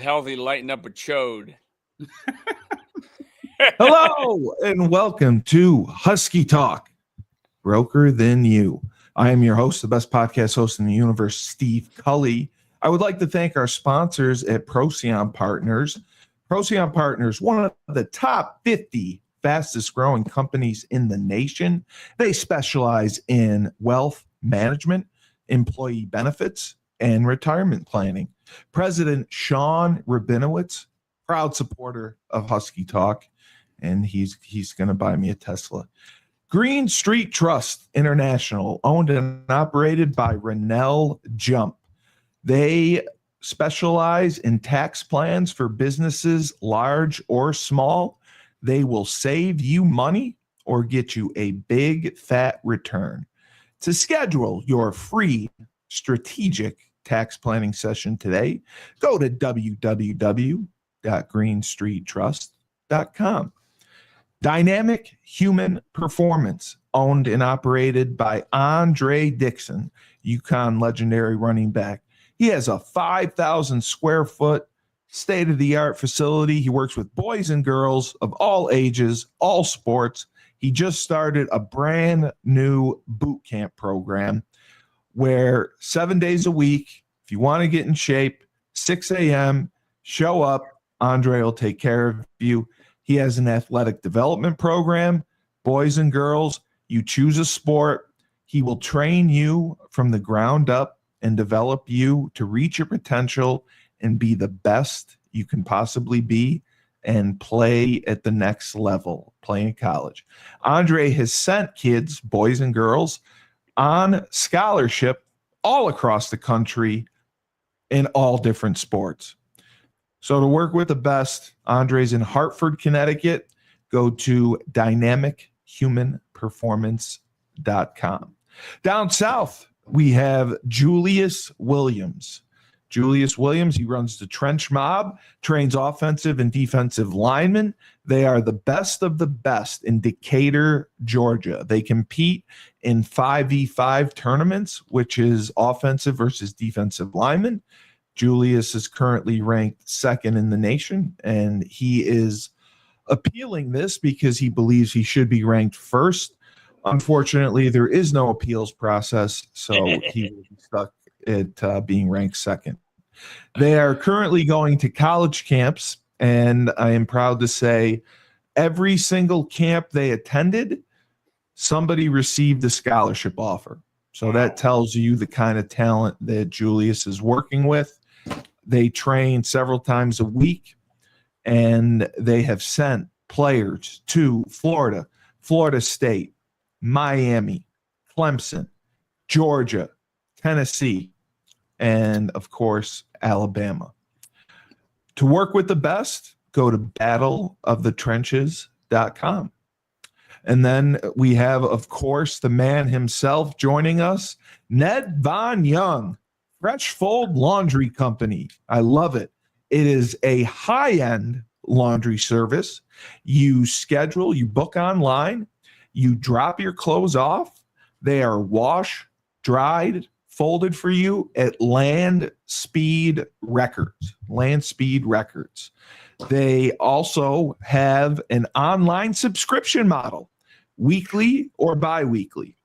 healthy lighten up a chode. Hello and welcome to Husky Talk, Broker Than You. I am your host, the best podcast host in the universe, Steve Cully. I would like to thank our sponsors at Procyon Partners. Procyon Partners, one of the top 50 fastest growing companies in the nation. They specialize in wealth management, employee benefits, and retirement planning. President Sean Rabinowitz, proud supporter of Husky Talk, and he's going to buy me a Tesla. Green Street Trust International, owned and operated by Renell Jump. They specialize in tax plans for businesses large or small. They will save you money or get you a big fat return. To schedule your free strategic tax planning session today, go to www.greenstreettrust.com. Dynamic Human Performance, owned and operated by Andre Dixon, UConn legendary running back. He has a 5,000 square foot state-of-the-art facility. He works with boys and girls of all ages, all sports. He just started a brand new boot camp program where 7 days a week, if you want to get in shape, 6 a.m., show up. Andre will take care of you. He has an athletic development program, boys and girls. You choose a sport. He will train you from the ground up and develop you to reach your potential and be the best you can possibly be and play at the next level, play in college. Andre has sent kids, boys and girls, on scholarship all across the country in all different sports. So to work with the best, Andre's in Hartford, Connecticut. Go to dynamichumanperformance.com. Down south, we have Julius Williams. Julius Williams, he runs the Trench Mob, trains offensive and defensive linemen. They are the best of the best in Decatur, Georgia. They compete in 5v5 tournaments, which is offensive versus defensive linemen. Julius is currently ranked second in the nation, and he is appealing this because he believes he should be ranked first. Unfortunately, there is no appeals process, so he will be stuck at being ranked second. They are currently going to college camps, and I am proud to say every single camp they attended, somebody received a scholarship offer. So that tells you the kind of talent that Julius is working with. They train several times a week, and they have sent players to Florida, Florida State, Miami, Clemson, Georgia, Tennessee, and, of course, Alabama. To work with the best, go to battleofthetrenches.com. And then we have, of course, the man himself joining us, Nedvonne Young, Fresh Fold Laundry Company. I love it. It is a high-end laundry service. You schedule, you book online, you drop your clothes off. They are washed, dried, folded for you at Land Speed Records. Land Speed Records. They also have an online subscription model, weekly or bi-weekly.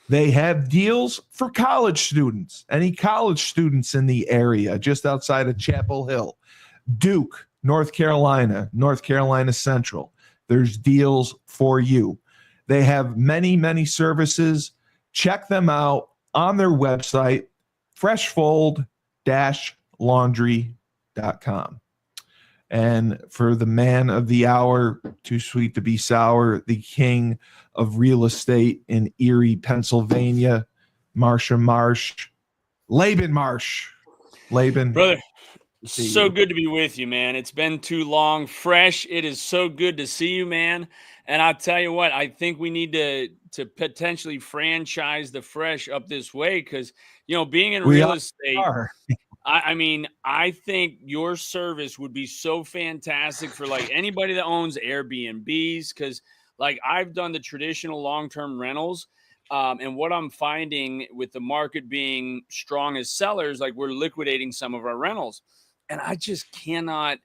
They have deals for college students, any college students in the area just outside of Chapel Hill, Duke, North Carolina Central. There's deals for you. They have many, many services. Check them out on their website, freshfold-laundry.com. And for the man of the hour, too sweet to be sour, the king of real estate in Erie, Pennsylvania, Marsh, Laban Marsh. Laban. Brother, so good to be with you, man. It's been too long. Fresh, it is so good to see you, man. And I'll tell you what, I think we need to potentially franchise the Fresh up this way because, being in real estate – I mean, I think your service would be so fantastic for like anybody that owns Airbnbs because like I've done the traditional long-term rentals and what I'm finding with the market being strong as sellers, like we're liquidating some of our rentals. And I just cannot,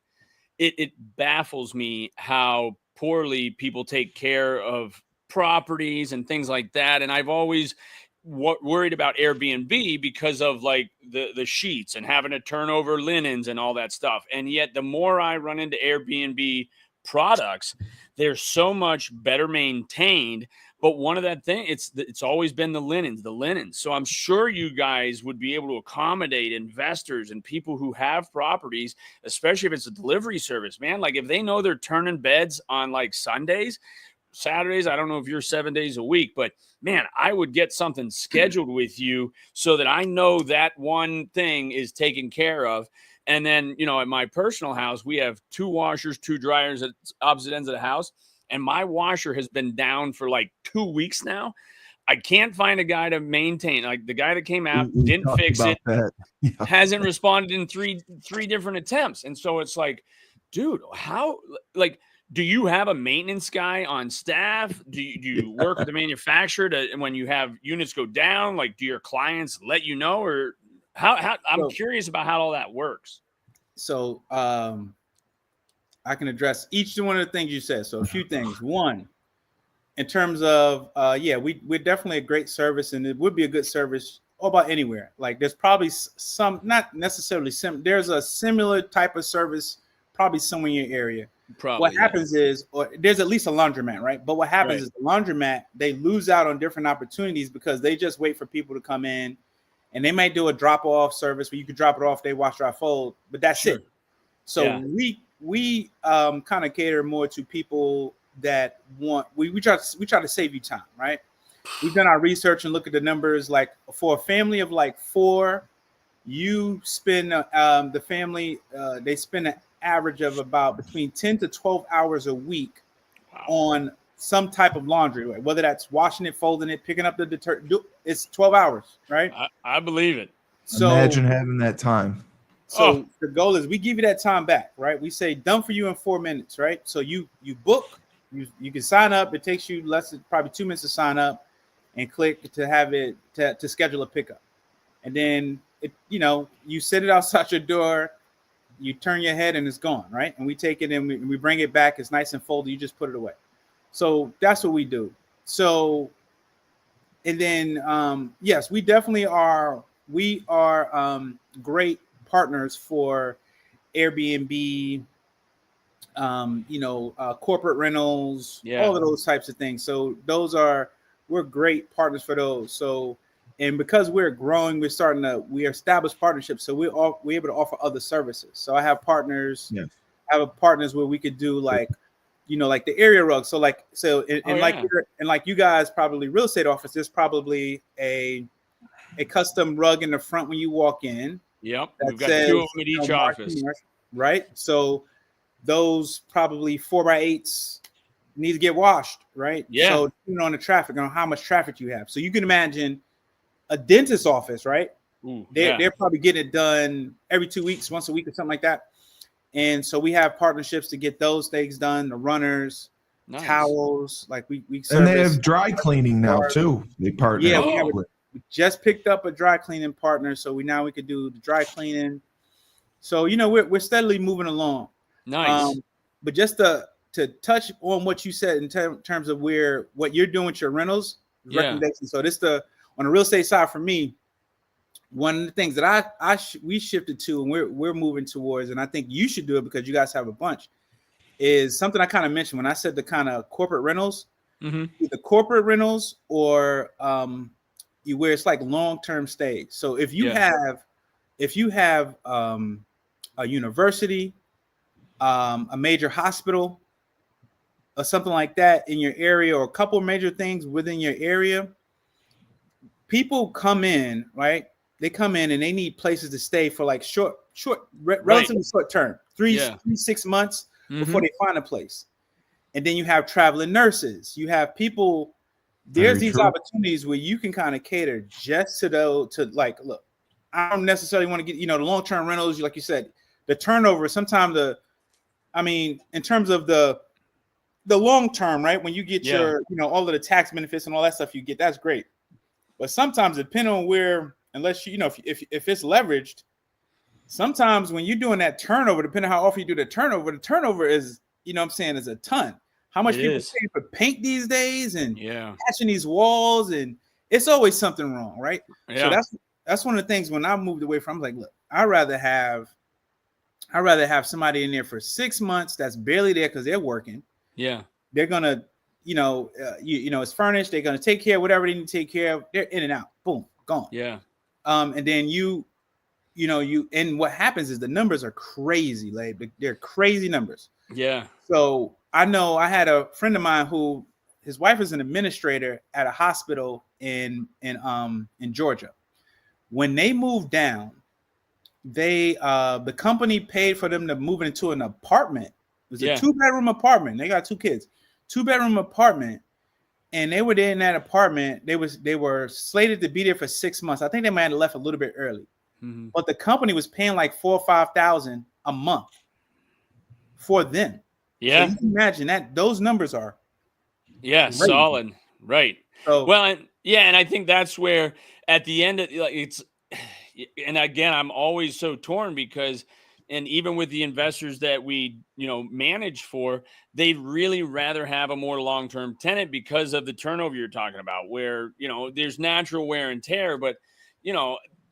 it baffles me how poorly people take care of properties and things like that. And I've always worried about Airbnb because of like the sheets and having to turn over linens and all that stuff. And yet the more I run into Airbnb products, they're so much better maintained. But one of that thing, it's always been the linens. So I'm sure you guys would be able to accommodate investors and people who have properties, especially if it's a delivery service, man. Like if they know they're turning beds on like Sundays, Saturdays, I don't know if you're 7 days a week, but man, I would get something scheduled with you so that I know that one thing is taken care of. And then, you know, at my personal house, we have 2 washers, 2 dryers at opposite ends of the house. And my washer has been down for like 2 weeks now. I can't find a guy to maintain. Like the guy that came out didn't fix it, yeah. hasn't responded in three different attempts. And so it's like, dude, how, like, do you have a maintenance guy on staff? Do you work with the manufacturer to, when you have units go down, like, do your clients let you know, or how I'm curious about how all that works. So, I can address each one of the things you said. So a few things. One, in terms of, we're definitely a great service, and it would be a good service all about anywhere. Like there's probably some, not necessarily there's a similar type of service probably somewhere in your area. Probably, what happens is, or there's at least a laundromat, right? But what happens is the laundromat, they lose out on different opportunities because they just wait for people to come in, and they might do a drop-off service where you can drop it off, they wash, dry, fold, but that's it. So we kind of cater more to people that want, we try to save you time, right? We've done our research and look at the numbers. Like for a family of like 4, you spend the family they spend an average of about between 10 to 12 hours a week on some type of laundry, right? Whether that's washing it, folding it, picking up the detergent. It's 12 hours, right? I believe it. So imagine having that time. So the goal is we give you that time back, right? We say done for you in 4 minutes, right? So you book, you can sign up. It takes you less than probably 2 minutes to sign up and click to have it to schedule a pickup. And then you set it outside your door, you turn your head and it's gone, right? And we take it and we bring it back. It's nice and folded. You just put it away. So that's what we do. So, and then yes, we definitely are. We are great partners for Airbnb, corporate rentals, all of those types of things. So we're great partners for those. So, and because we're growing, we established partnerships. So we're able to offer other services. So I have partners, partners where we could do like the area rug. So like you guys probably real estate office, there's probably a custom rug in the front when you walk in. Yep. We've got 2 of them at each office. Marsh, right. So those probably 4x8s need to get washed, right? Yeah. So depending on the traffic, on how much traffic you have. So you can imagine a dentist office, right? They're probably getting it done every 2 weeks, once a week or something like that. And so we have partnerships to get those things done, the runners, towels, like we service. And they have dry cleaning now too. They partner. Yeah, we just picked up a dry cleaning partner, so we could do the dry cleaning. So we're steadily moving along. Nice. But just to touch on what you said in terms of what you're doing with your rentals recommendations. So on the real estate side for me, one of the things that we shifted to and we're moving towards, and I think you should do it because you guys have a bunch, is something I kind of mentioned when I said the kind of corporate rentals, either corporate rentals or where it's like long-term stays. So if you have a university, a major hospital, or something like that in your area, or a couple of major things within your area, people come in, right? They come in and they need places to stay for like relatively short term, 6 months before they find a place. And then you have traveling nurses. You have people. There's these opportunities where you can kind of cater just to like, look, I don't necessarily want to get, the long-term rentals, like you said, the turnover, sometimes in terms of the long-term, right? When you get your, all of the tax benefits and all that stuff you get, that's great. But sometimes depending on where, unless if it's leveraged, sometimes when you're doing that turnover, depending on how often you do the turnover is, you know what I'm saying, is a ton. How much people pay for paint these days and patching these walls, and it's always something wrong, right? So that's one of the things when I moved away from, I'm like, look, I'd rather have somebody in there for 6 months that's barely there because they're working. Yeah. They're gonna, you know, it's furnished, they're gonna take care of whatever they need to take care of. They're in and out, boom, gone. Yeah. And then and what happens is the numbers are crazy, like they're crazy numbers. Yeah. So I know I had a friend of mine who his wife is an administrator at a hospital in Georgia. When they moved down, the company paid for them to move into an apartment. It was a 2-bedroom apartment. They got 2 kids, 2-bedroom apartment. And they were there in that apartment. They were slated to be there for 6 months. I think they might have left a little bit early. Mm-hmm. But the company was paying like $4,000 or $5,000 a month for them. Yeah. So you can imagine that those numbers are great. Solid. Right. So, and I think that's where at the end it's, and again, I'm always so torn because, and even with the investors that we, manage for, they'd really rather have a more long-term tenant because of the turnover you're talking about, where, there's natural wear and tear, but,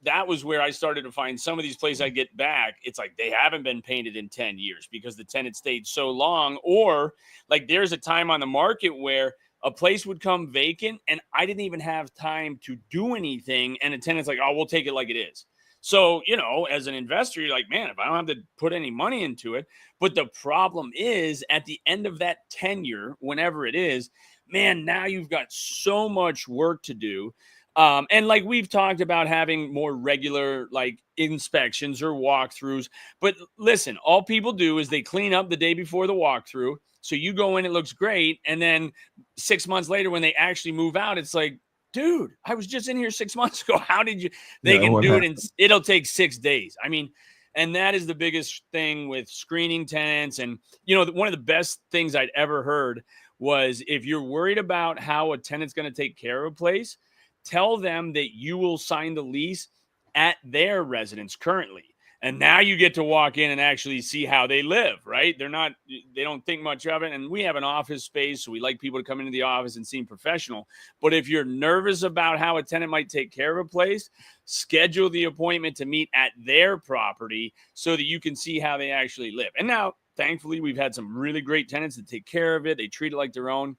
that was where I started to find some of these places I get back. It's like they haven't been painted in 10 years because the tenant stayed so long. Or like there's a time on the market where a place would come vacant and I didn't even have time to do anything. And the tenant's like, oh, we'll take it like it is. So, as an investor, you're like, man, if I don't have to put any money into it. But the problem is at the end of that tenure, whenever it is, man, now you've got so much work to do. And like we've talked about having more regular like inspections or walkthroughs. But listen, all people do is they clean up the day before the walkthrough. So you go in, it looks great. And then 6 months later, when they actually move out, it's like, dude, I was just in here 6 months ago. How did you? They can do it, and it'll take 6 days. I mean, and that is the biggest thing with screening tenants. And, one of the best things I'd ever heard was if you're worried about how a tenant's going to take care of a place, tell them that you will sign the lease at their residence currently. And now you get to walk in and actually see how they live, right? They don't think much of it. And we have an office space, so we like people to come into the office and seem professional. But if you're nervous about how a tenant might take care of a place, schedule the appointment to meet at their property so that you can see how they actually live. And now, thankfully, we've had some really great tenants that take care of it. They treat it like their own.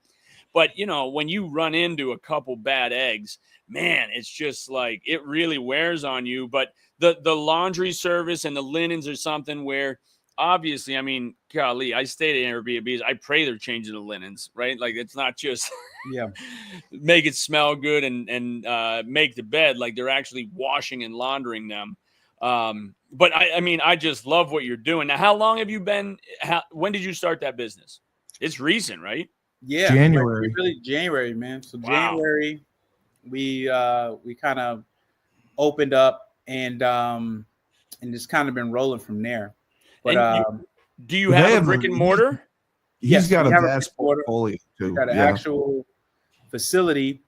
But, when you run into a couple bad eggs, man, it's just like it really wears on you. But the laundry service and the linens are something where obviously, I mean, golly, I stayed at Airbnbs. I pray they're changing the linens, right? Like it's not just make it smell good and make the bed. Like they're actually washing and laundering them. But I mean, I just love what you're doing. Now, how long have you been? When did you start that business? It's recent, right? Yeah, January. Really January, man. So January, we kind of opened up and just kind of been rolling from there. But do you have a brick and mortar? He's got a vast portfolio too. We got an actual facility,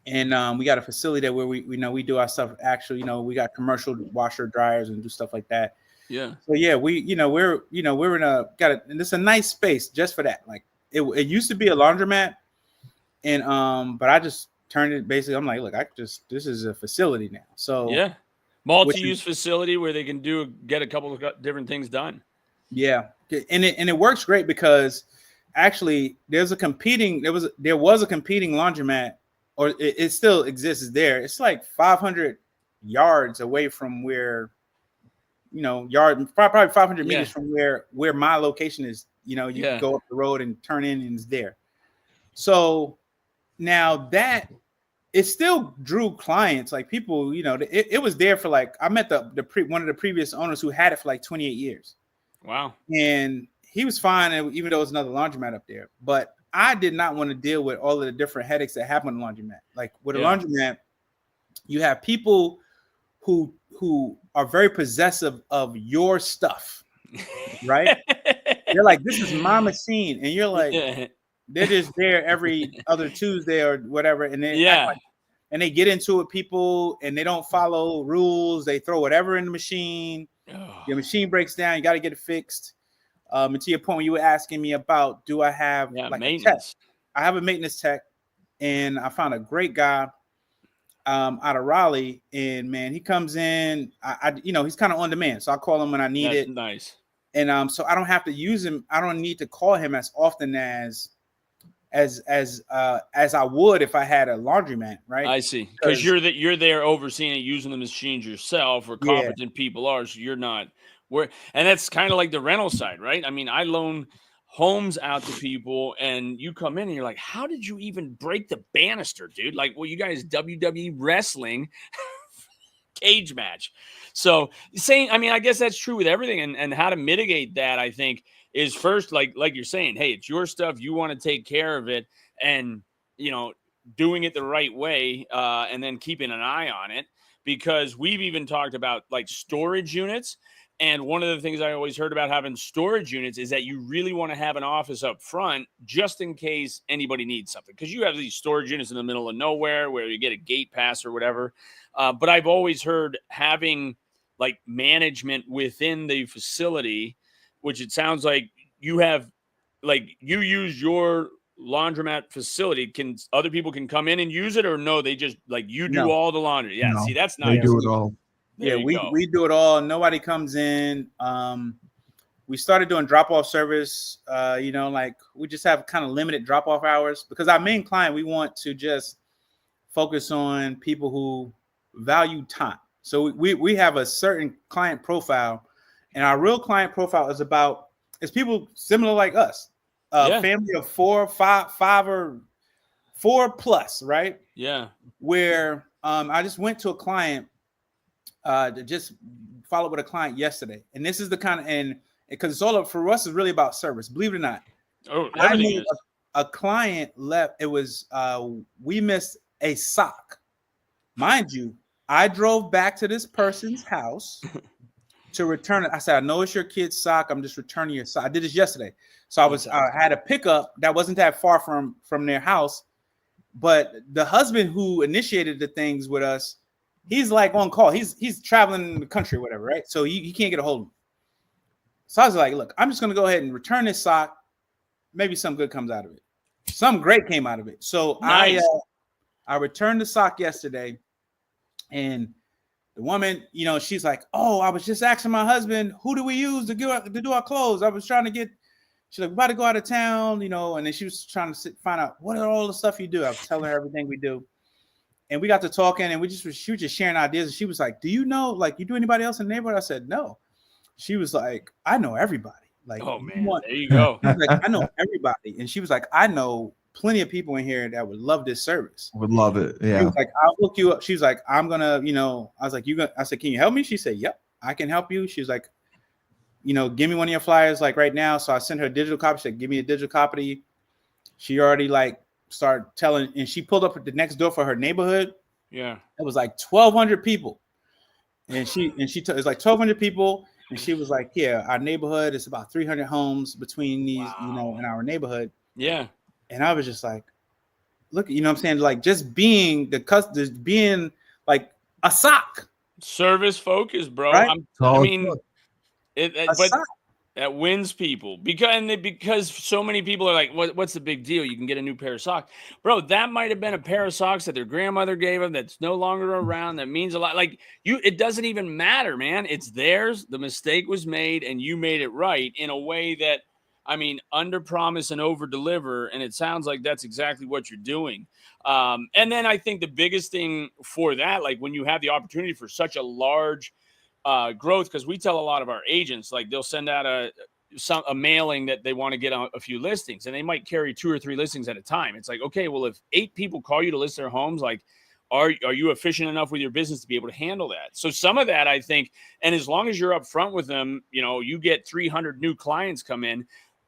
and we got a facility that where we do our stuff. Actually, we got commercial washer dryers and do stuff like that. Yeah. So yeah, we're in and it's a nice space just for that. Like it used to be a laundromat, and but I just turned it basically. I'm like, look, this is a facility now. So yeah, multi-use facility where they can get a couple of different things done. Yeah, and it works great because actually there was a competing laundromat, or it still exists. There, it's like 500 yards away from where, probably 500 meters from where my location is. You can go up the road and turn in, and it's there. So now that it still drew clients, like people, it was there for like, I met one of the previous owners who had it for like 28 years. Wow. And he was fine, even though it was another laundromat up there. But I did not want to deal with all of the different headaches that happen in the laundromat. Like with a laundromat, you have people who are very possessive of your stuff, right? They're like, this is my machine. And you're like, they're just there every other Tuesday or whatever. And they act like and they get into it, people, and they don't follow rules. They throw whatever in the machine. Your machine breaks down. You got to get it fixed. And to your point, when you were asking me about, do I have like a tech? I have a maintenance tech, and I found a great guy out of Raleigh. And man, he comes in. He's kind of on demand, so I call him when I need it. Nice. And so I don't have to use him. I don't need to call him as often as I would if I had a laundromat, right? I see. Because you're there overseeing it, using the machines yourself, where competent people are. So you're not and that's kind of like the rental side, right? I mean, I loan homes out to people, and you come in and you're like, how did you even break the banister, dude? Like, well, you guys WWE wrestling cage match. So I guess that's true with everything, and how to mitigate that, I think, is first, like you're saying, hey, it's your stuff. You want to take care of it, and, doing it the right way, and then keeping an eye on it, because we've even talked about like storage units. And one of the things I always heard about having storage units is that you really want to have an office up front just in case anybody needs something. Because you have these storage units in the middle of nowhere where you get a gate pass or whatever. But I've always heard having like management within the facility, which it sounds like you have, like you use your laundromat facility. Can other people can come in and use it, or no? They just like you do all the laundry. Yeah, see, that's nice. They do it all. Yeah, we do it all. Nobody comes in. We started doing drop-off service. Like we just have kind of limited drop-off hours, because our main client, we want to just focus on people who value time. So we have a certain client profile, and our real client profile is people similar like us, family of 4, 5 or 4 plus, right? Yeah. Where I just went to a client. To just follow up with a client yesterday, and this is the kind of, and because it's all up for us, is really about service. Believe it or not, a client left. It was we missed a sock, mind you. I drove back to this person's house to return it. I said, I know it's your kid's sock. I'm just returning your sock. I did this yesterday, so I had a pickup that wasn't that far from their house, but the husband who initiated the things with us, he's like on call. He's traveling the country or whatever, right? So he can't get a hold of him. So I was like, look, I'm just going to go ahead and return this sock. Maybe something good comes out of it. Something great came out of it. So nice. I returned the sock yesterday, and the woman, she's like, oh, I was just asking my husband, who do we use to do our clothes? I was trying to she's like, we're about to go out of town, and then she was trying to find out what are all the stuff you do. I was telling her everything we do. And we got to talking, and she was just sharing ideas. And she was like, do you know, like, you do anybody else in the neighborhood? I said, no. She was like, I know everybody. Like, oh man, there you go. Like, I know everybody. And she was like, I know plenty of people in here that would love this service. Would love it. Yeah. She was like, I'll look you up. She was like, I'm gonna, I was like, I said, can you help me? She said, yep, I can help you. She was like, give me one of your flyers like right now. So I sent her a digital copy. She said, give me a digital copy. She already started telling, and she pulled up at the next door for her neighborhood. Yeah, it was like 1,200 people, and it's like 1,200 people, and she was like, "Yeah, our neighborhood is about 300 homes between these, in our neighborhood." Yeah, and I was just like, "Look, what I'm saying, like just being being like a sock, service focus, bro." Right? But that wins people because so many people are like, what's the big deal? You can get a new pair of socks. Bro, that might have been a pair of socks that their grandmother gave them that's no longer around. That means a lot. Like it doesn't even matter, man. It's theirs. The mistake was made, and you made it right in a way that, under promise and over deliver. And it sounds like that's exactly what you're doing. And then I think the biggest thing for that, like when you have the opportunity for such a large growth, because we tell a lot of our agents, like they'll send out a mailing that they want to get a few listings, and they might carry 2 or 3 listings at a time. It's like, okay, well, if 8 people call you to list their homes, like, are you efficient enough with your business to be able to handle that? So some of that, I think, and as long as you're upfront with them, you get 300 new clients come in,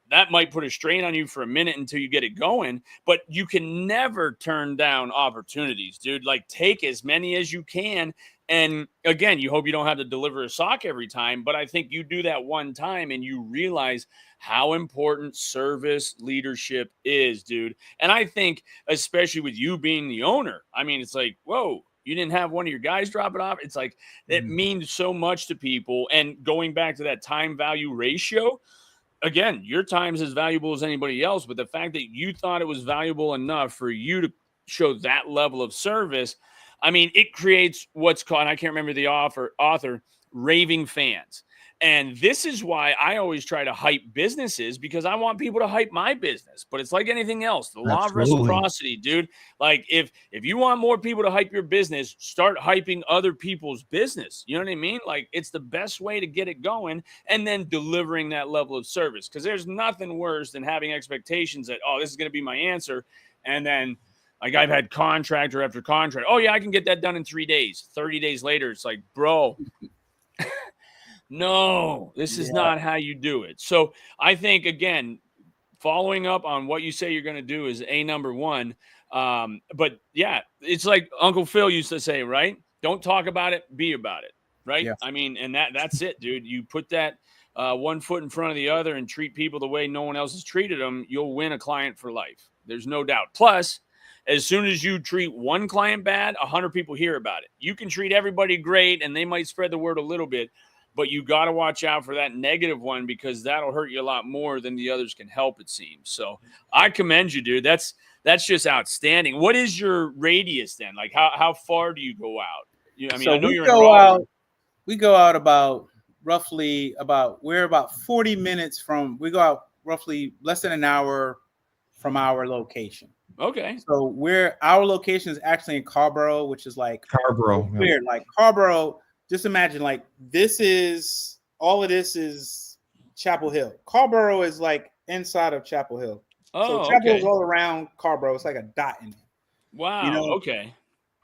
that might put a strain on you for a minute until you get it going, but you can never turn down opportunities, dude. Like, take as many as you can. And again, you hope you don't have to deliver a sock every time, but I think you do that one time and you realize how important service leadership is, dude. And I think, especially with you being the owner, I mean, it's like, whoa, you didn't have one of your guys drop it off. It's like, it means so much to people. And going back to that time value ratio, again, your time's as valuable as anybody else, but the fact that you thought it was valuable enough for you to show that level of service, I mean, it creates what's called, I can't remember the author, raving fans. And this is why I always try to hype businesses, because I want people to hype my business. But it's like anything else, the law of reciprocity, dude. Like if you want more people to hype your business, start hyping other people's business. You know what I mean? Like it's the best way to get it going, and then delivering that level of service. Because there's nothing worse than having expectations that, oh, this is going to be my answer. And then like I've had contractor after contract. Oh, yeah, I can get that done in 3 days. 30 days later, it's like, bro, no, this is not how you do it. So I think, again, following up on what you say you're going to do is number one. But, yeah, it's like Uncle Phil used to say, right? Don't talk about it, be about it, right? Yeah. I mean, and that's it, dude. You put that one foot in front of the other and treat people the way no one else has treated them, you'll win a client for life. There's no doubt. Plus, as soon as you treat one client bad, 100 people hear about it. You can treat everybody great, and they might spread the word a little bit, but you got to watch out for that negative one, because that'll hurt you a lot more than the others can help, it seems. So I commend you, dude. That's just outstanding. What is your radius then? Like how far do you go out? I mean, so I know you're in Raleigh. We go out about we're about 40 minutes from, we go out roughly less than an hour from our location. Okay. So our location is actually in Carborough, which is like Carborough. Weird. Like Carborough, just imagine like all of this is Chapel Hill. Carborough is like inside of Chapel Hill. Oh, so Chapel Hill is all around Carborough. It's like a dot in it. Wow. You know? Okay.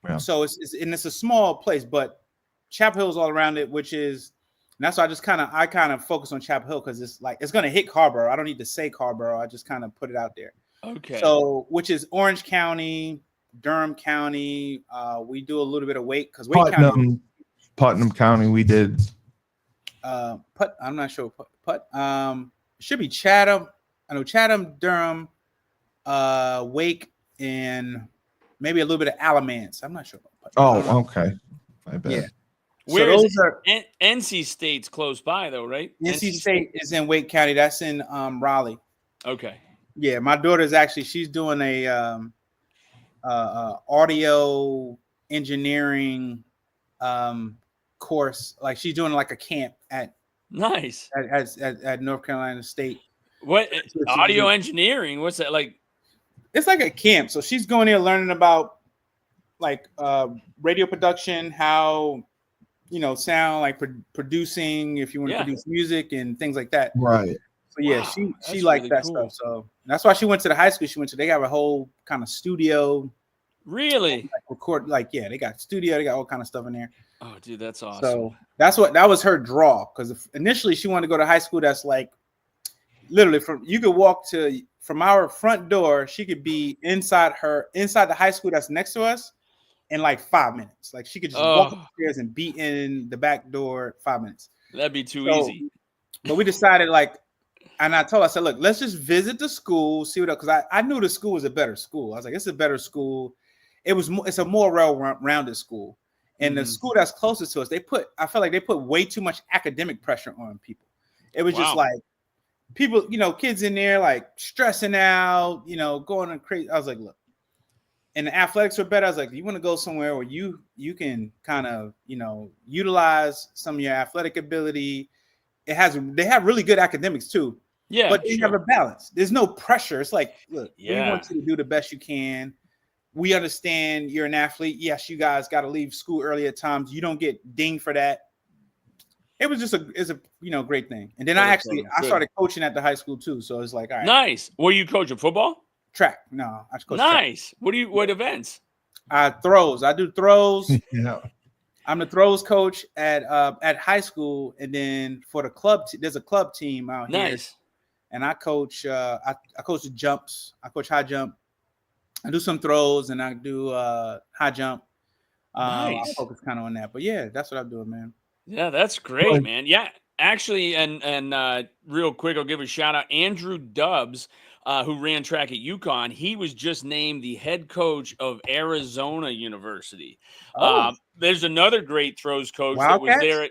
Yeah. So it's a small place, but Chapel Hill is all around it, and that's why I kind of focus on Chapel Hill, because it's like it's gonna hit Carborough. I don't need to say Carborough. I just kind of put it out there. Okay. So, which is Orange County, Durham County. We do a little bit of Wake, because Putnam County. We did. I'm not sure. Should be Chatham. I know Chatham, Durham, Wake, and maybe a little bit of Alamance. I'm not sure about Putnam. Oh, okay. I bet. Yeah. Where is NC State's close by though, right? NC State is in Wake County. That's in Raleigh. Okay. Yeah, my daughter's she's doing a audio engineering course. Like she's doing like a camp at North Carolina State. What audio engineering? What's that like? It's like a camp. So she's going there learning about like radio production, how sound, like producing, if you want to produce music and things like that. Right. So yeah, she liked really that stuff. So that's why she went to the high school she went to. They have a whole kind of studio. Really? Like record, they got studio, they got all kind of stuff in there. Oh, dude, that's awesome. So that was her draw, because initially she wanted to go to high school that's like literally you could walk from our front door, she could be inside the high school that's next to us in like 5 minutes. Like she could just walk upstairs and be in the back door 5 minutes. That'd be too easy. But we decided and I told her, I said, look, let's just visit the school, see what, because I knew the school was a better school. I was like, it's a better school. It's a more well-rounded school. And the school that's closest to us, I felt like they put way too much academic pressure on people. It was just like people, kids in there like stressing out, going on crazy. I was like, look, and the athletics were better. I was like, you want to go somewhere where you can kind of, utilize some of your athletic ability. They have really good academics too. Yeah, but they have a balance. There's no pressure. It's like, look, we want you to do the best you can. We understand you're an athlete. Yes, you guys got to leave school early at times. You don't get dinged for that. It was just a great thing. And then I started coaching at the high school too. So it's like, all right. Nice. Were you coaching football? Track. No, I coach nice. Track. What events? Throws. I do throws. Yeah. I'm the throws coach at high school, and then for the club, there's a club team out here. Nice. And I coach. I coach the jumps. I coach high jump. I do some throws, and I do high jump. I Nice. focus kind of on that. But yeah, that's what I'm doing, man. Yeah, that's great, man. Yeah, actually, and real quick, I'll give a shout out. Andrew Dubbs, who ran track at UConn, he was just named the head coach of Arizona University. Oh, There's another great throws coach that was Wildcats? there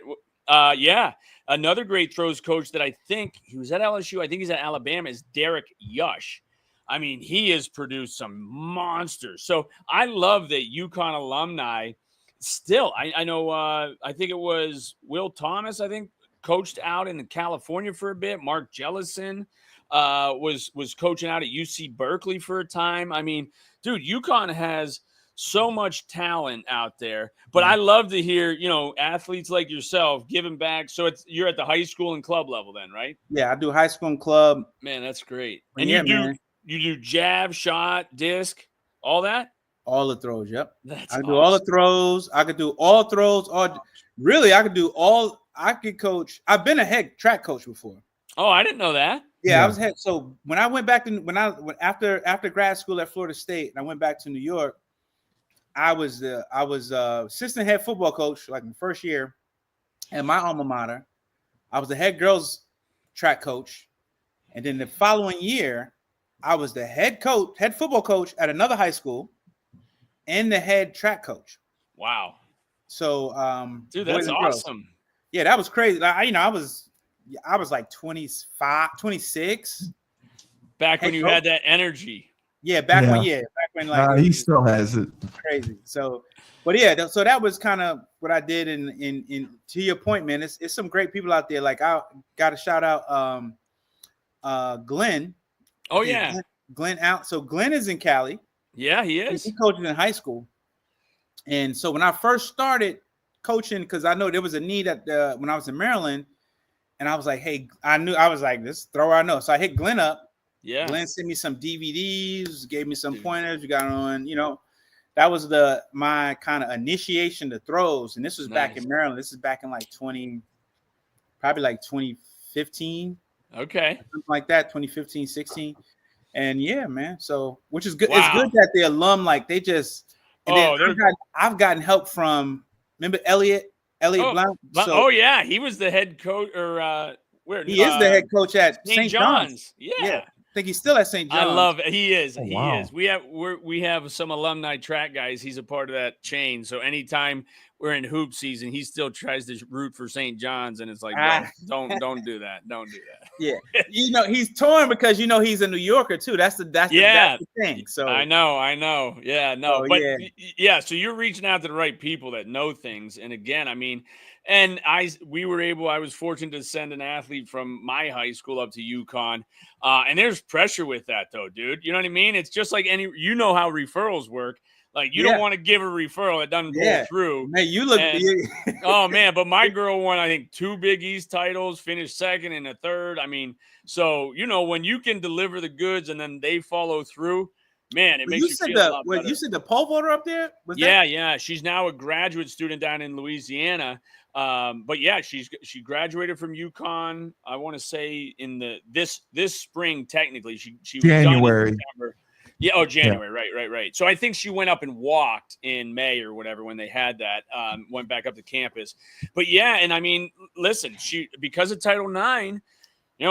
at another great throws coach that I think he was at LSU. I think he's at Alabama is Derek Yush. I mean, he has produced some monsters. So I love that UConn alumni still, I know, I think it was Will Thomas, I think, coached out in California for a bit. Mark Jellison was coaching out at UC Berkeley for a time. I mean, dude, UConn has so much talent out there, but I love to hear, athletes like yourself giving back. So you're at the high school and club level then, right? Yeah, I do high school and club. Man, that's great. But And yeah, you do jab, shot, disc, all that? all the throws. Yep. That's I can do all the awesome. throws. I could do all throws. Really, I could do all. I could coach. I've been a head track coach before. Oh, I didn't know that. Yeah, I was head. So when I went back to after grad school at Florida State, and I went back to New York, I was assistant head football coach like my first year at my alma mater. I was the head girls track coach, and then the following year, I was the head football coach at another high school, and the head track coach. Wow. So, dude, that's awesome. Yeah, that was crazy. I was like 25, 26. Back when you had that energy. Yeah, back when like he still has it. Crazy. So, but yeah, so that was kind of what I did. In to your point, man, it's some great people out there. Like I got to shout out Glenn. Oh yeah, Glenn out. So Glenn is in Cali. Yeah, he is. He coached in high school. And so when I first started coaching, because I know there was a need when I was in Maryland, and I was like, hey, I was like, let's throw our note. So I hit Glenn up. Yeah. Glenn sent me some DVDs, gave me some pointers. We got on, that was my kind of initiation to throws. And this was back in Maryland. This is back in like 2015. Okay. Something like that, 2015, 16. And yeah, man. So, which is good. Wow. It's good that the alum, like they just, I've gotten help from, remember Elliot Blount? So, yeah. He was the head coach where he is the head coach at St. John's. Yeah. I think he's still at St. John's. I love it. He is. Oh, he wow. is. We have some alumni track guys. He's a part of that chain. So anytime we're in hoop season, he still tries to root for St. John's, and it's like, don't do that. Don't do that. Yeah, he's torn because he's a New Yorker too. That's the thing. So I know. Yeah, no, but yeah. So you're reaching out to the right people that know things. And again, I mean, and I was fortunate to send an athlete from my high school up to UConn. And there's pressure with that though, dude. You know what I mean? It's just like how referrals work. Like you don't want to give a referral that doesn't pull through. Man, you look oh man, but my girl won, I think, 2 Big East titles, finished second and a third. I mean, so when you can deliver the goods and then they follow through, man, it makes you feel a lot better. You said the pole vaulter up there? Yeah. She's now a graduate student down in Louisiana. But yeah, she graduated from UConn. I want to say in this spring. Technically, she January. Was done in September. Yeah. Oh, January. Yeah. Right. So I think she went up and walked in May or whatever when they had that. Went back up to campus. But yeah, and I mean, listen, because of Title IX,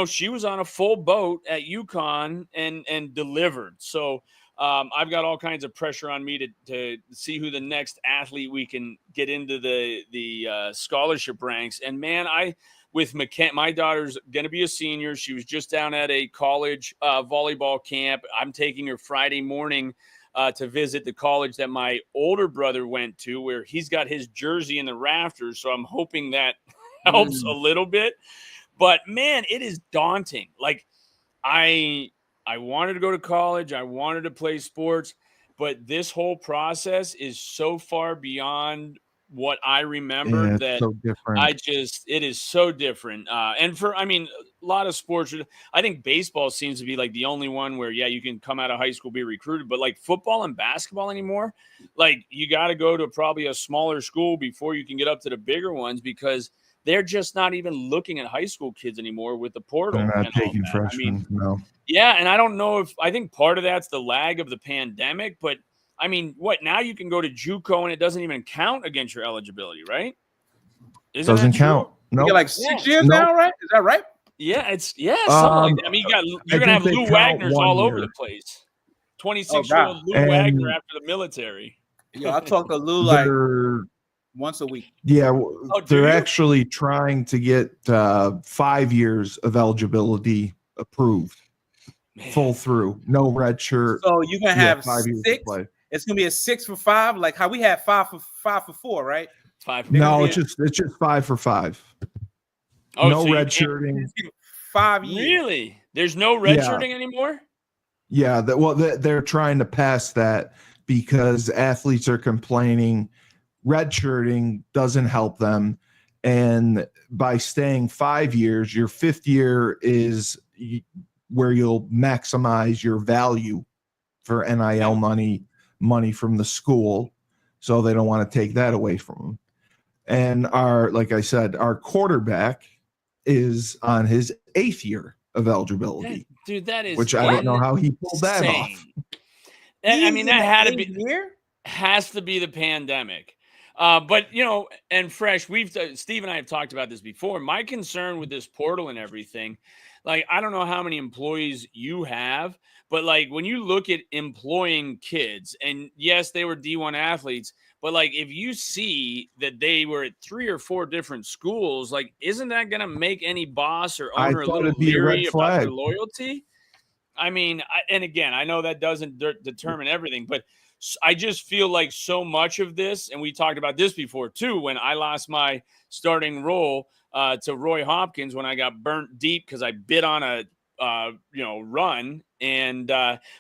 she was on a full boat at UConn and delivered. So. I've got all kinds of pressure on me to see who the next athlete we can get into the scholarship ranks. And man, my daughter's going to be a senior. She was just down at a college volleyball camp. I'm taking her Friday morning to visit the college that my older brother went to, where he's got his jersey in the rafters. So I'm hoping that helps a little bit. But man, it is daunting. Like I wanted to go to college. I wanted to play sports, but this whole process is so far beyond what I remember that so different. It is so different. And a lot of sports, I think baseball seems to be like the only one where, you can come out of high school, be recruited, but like football and basketball anymore, like you got to go to probably a smaller school before you can get up to the bigger ones because they're just not even looking at high school kids anymore with the portal. They're not taking freshmen. No. Yeah, and I don't know I think part of that's the lag of the pandemic, but I mean, what now you can go to JUCO and it doesn't even count against your eligibility, right? Isn't Doesn't that true? count. You No, get like 6 years now, right? Is that right? Yeah, it's something like that. I mean, you're gonna have think they Lou count Wagner's 1 all over year. the place. Oh, 26-year-old God. Lou Wagner after the military. Yo, I talk to Lou like They're once a week. yeah, do they're you? actually trying to get 5 years of eligibility approved, Man. full through, no red shirt. So you can have 5 years to 6. play. It's gonna be a 6 for 5, like how we had 5 for 4, right? It's 5. No, it's just 5 for 5. Oh, No so red shirting. 5 years. Really? There's no red shirting anymore? Yeah, they're trying to pass that because athletes are complaining redshirting doesn't help them, and by staying 5 years, your 5th year is where you'll maximize your value for NIL money from the school, so they don't want to take that away from them. And like I said, our quarterback is on his 8th year of eligibility. Dude, that is which I don't know how he pulled that off. I mean, that had to be has to be the pandemic. But and Fresh, Steve and I have talked about this before. My concern with this portal and everything, like, I don't know how many employees you have, but like when you look at employing kids, and yes, they were D1 athletes, but like if you see that they were at 3 or 4 different schools, like, isn't that going to make any boss or owner a little leery about their loyalty? I mean, and again, I know that doesn't determine everything, but I just feel like so much of this, and we talked about this before too, when I lost my starting role to Roy Hopkins when I got burnt deep because I bid on a run, and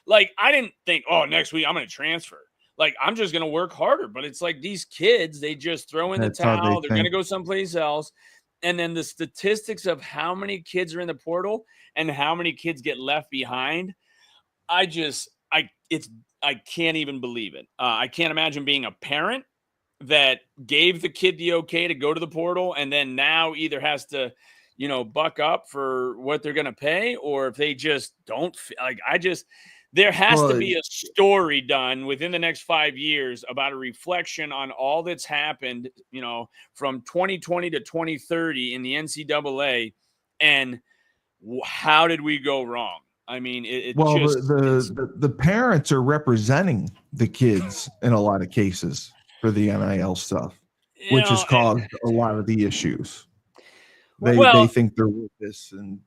like I didn't think, oh, next week I'm going to transfer. Like, I'm just going to work harder. But it's like these kids, they just throw in the towel. They're going to go someplace else. And then the statistics of how many kids are in the portal and how many kids get left behind, I can't even believe it. I can't imagine being a parent that gave the kid the okay to go to the portal and then now either has to, buck up for what they're going to pay, or if they just don't there has to be a story done within the next 5 years about a reflection on all that's happened, from 2020 to 2030 in the NCAA, and how did we go wrong? I mean, the parents are representing the kids in a lot of cases for the NIL stuff, which has caused a lot of the issues. They think they're with this, and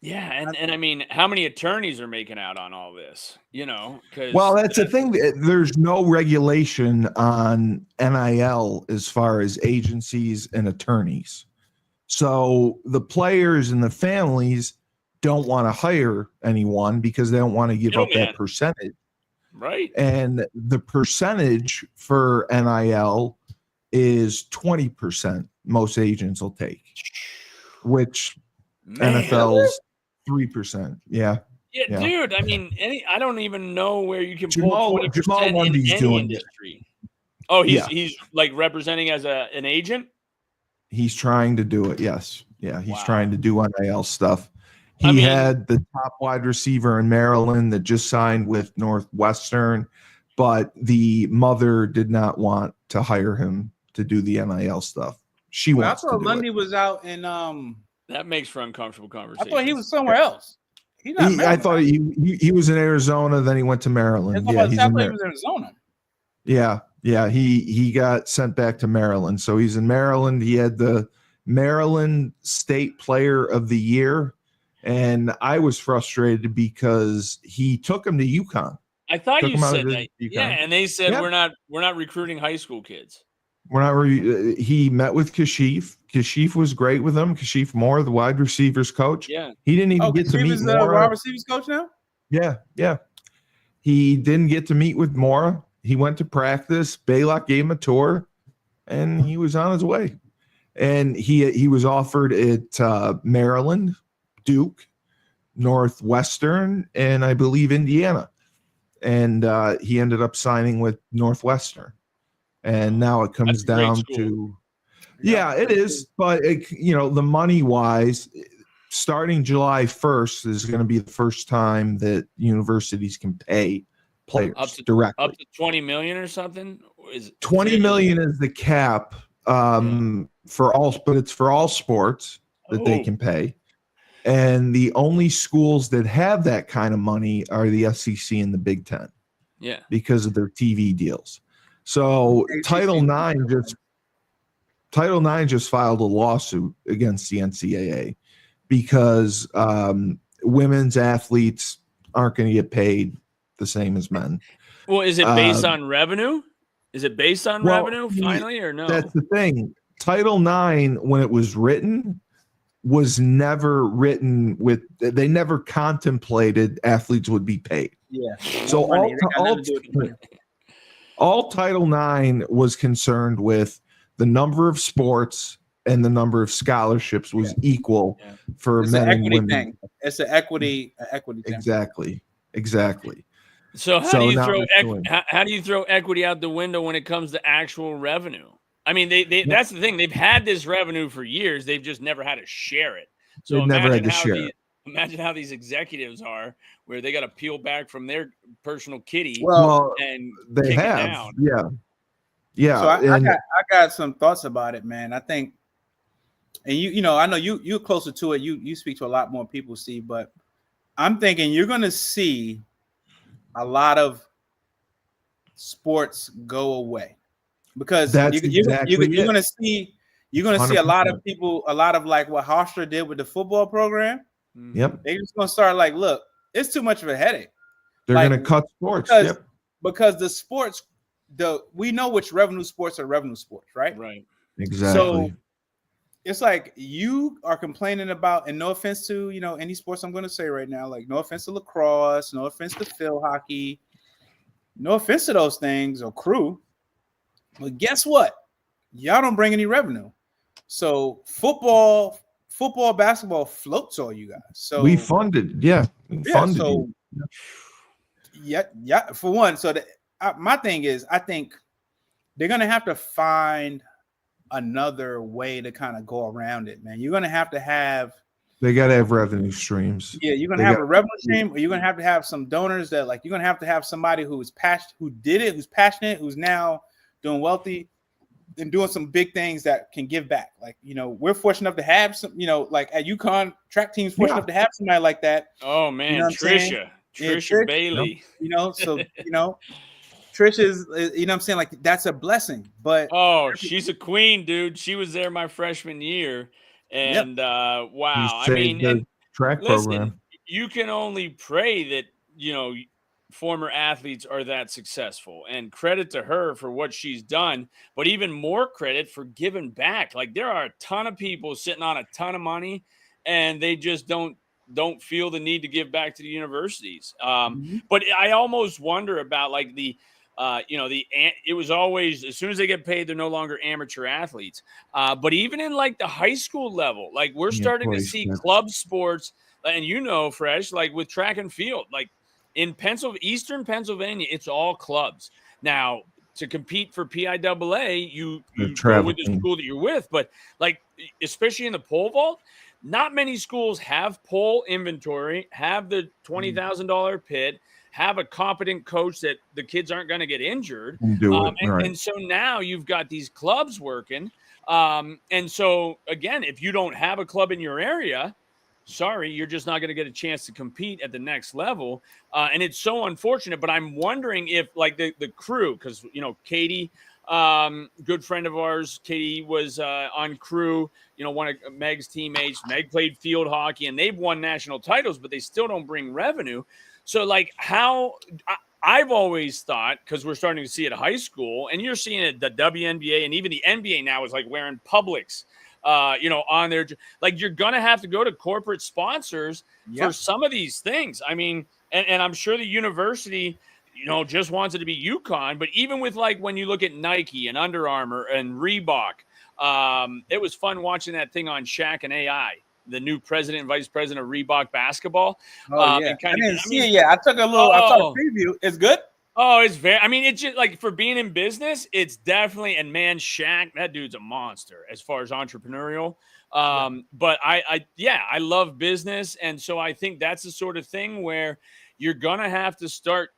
and I mean, how many attorneys are making out on all this? That's the thing. There's no regulation on NIL as far as agencies and attorneys. So the players and the families don't want to hire anyone because they don't want to give up that percentage. Right. And the percentage for NIL is 20%. Most agents will take, which NFL's 3%. Yeah, dude. I mean, I don't even know where you can pull 20% in any industry. Oh, he's like representing as an agent. He's trying to do it. Yes. Yeah. He's trying to do NIL stuff. He had the top wide receiver in Maryland that just signed with Northwestern, but the mother did not want to hire him to do the NIL stuff. She wants to do Lundy it. was out in that makes for uncomfortable conversation. I thought he was somewhere else. I thought he was in Arizona, then he went to Maryland. Yeah, he was in Arizona. Yeah. He got sent back to Maryland. So he's in Maryland. He had the Maryland State Player of the Year. And I was frustrated because he took him to UConn. I thought you said that. Yeah, and they said we're not recruiting high school kids. We're not. He met with Kashif. Kashif was great with him. Kashif Moore, the wide receivers coach. Yeah, he didn't even get to meet Mora. Wide receivers coach now. Yeah. He didn't get to meet with Mora. He went to practice. Baylock gave him a tour, and he was on his way. And he was offered at Maryland, Duke, Northwestern, and I believe Indiana. And he ended up signing with Northwestern. And now it comes down to, it is. But, the money wise, starting July 1st is going to be the first time that universities can pay players up to directly. 20 million or something. Is 20 million is the cap for all, but it's for all sports that they can pay. And the only schools that have that kind of money are the SEC and the Big Ten. Yeah, because of their TV deals. So Title IX just filed a lawsuit against the NCAA because women's athletes aren't going to get paid the same as men. Well, is it based on revenue? Is it based on revenue finally, or no? That's the thing. Title IX, when it was written, was never written with. They never contemplated athletes would be paid. Yeah. So all Title IX was concerned with the number of sports and the number of scholarships was equal for it's men an equity and women. thing. It's an equity thing. Exactly. So how do you throw equity out the window when it comes to actual revenue? I mean, they that's the thing. They've had this revenue for years. They've just never had to share it. So imagine how these executives are, where they got to peel back from their personal kitty and they kick have. it down. Yeah. So I got some thoughts about it, man. I think, and you know, I know you're closer to it. You speak to a lot more people, Steve, but I'm thinking you're going to see a lot of sports go away because you're going to see a lot of people, a lot of like what Hofstra did with the football program. Yep. They're just going to start like, look, it's too much of a headache. They're going to cut sports. Because the sports, we know which revenue sports are revenue sports, right? Right. Exactly. So it's like you are complaining about, and no offense to, you know, any sports I'm going to say right now, like no offense to lacrosse, no offense to field hockey, no offense to those things or crew. But guess what? Y'all don't bring any revenue. So football, basketball floats all you guys. So we funded, funded. So yeah. For one, so my thing is, I think they're gonna have to find another way to kind of go around it, man. You're gonna have to have. They got to have revenue streams. Yeah, you're gonna have a revenue stream, or you're gonna have some donors that, like, you're gonna have to have somebody who's passionate, who's passionate, who's now doing wealthy and doing some big things that can give back. Like, you know, we're fortunate enough to have some, you know, like at UConn track teams, fortunate enough to have somebody like that. Oh man, you know Trisha Bailey. You know, so you know, Trisha's, you know what I'm saying? Like, that's a blessing. But she's a queen, dude. She was there my freshman year. And wow, I mean, the track program. You can only pray that, you know, former athletes are that successful, and credit to her for what she's done, but even more credit for giving back. Like, there are a ton of people sitting on a ton of money and they just don't feel the need to give back to the universities. But I almost wonder about like it was always, as soon as they get paid, they're no longer amateur athletes. But even in like the high school level, like we're starting to see club sports, and you know, Fresh, like with track and field, like in Eastern Pennsylvania, it's all clubs. Now, to compete for PIAA, you go with the school that you're with, but like, especially in the pole vault, not many schools have pole inventory, have the $20,000 pit, have a competent coach that the kids aren't going to get injured. And so now you've got these clubs working. And so, again, if you don't have a club in your area, sorry, you're just not going to get a chance to compete at the next level. And it's so unfortunate. But I'm wondering if, like, the crew, because, you know, Katie, good friend of ours, Katie was on crew, you know, one of Meg's teammates. Meg played field hockey, and they've won national titles, but they still don't bring revenue. So, like, I've always thought, because we're starting to see it at high school, and you're seeing it, the WNBA and even the NBA now is like wearing Publix, you know, on their, like, you're going to have to go to corporate sponsors for some of these things. I mean, and I'm sure the university, you know, just wants it to be UConn, but even with, like, when you look at Nike and Under Armour and Reebok, it was fun watching that thing on Shaq and AI, the new president and vice president of Reebok basketball. I didn't see it yet. I took a little, I saw a preview. It's good. Oh, it's very, I mean, it's just like, for being in business, it's definitely, and man, Shaq, that dude's a monster as far as entrepreneurial. But I love business. And so I think that's the sort of thing where you're going to have to start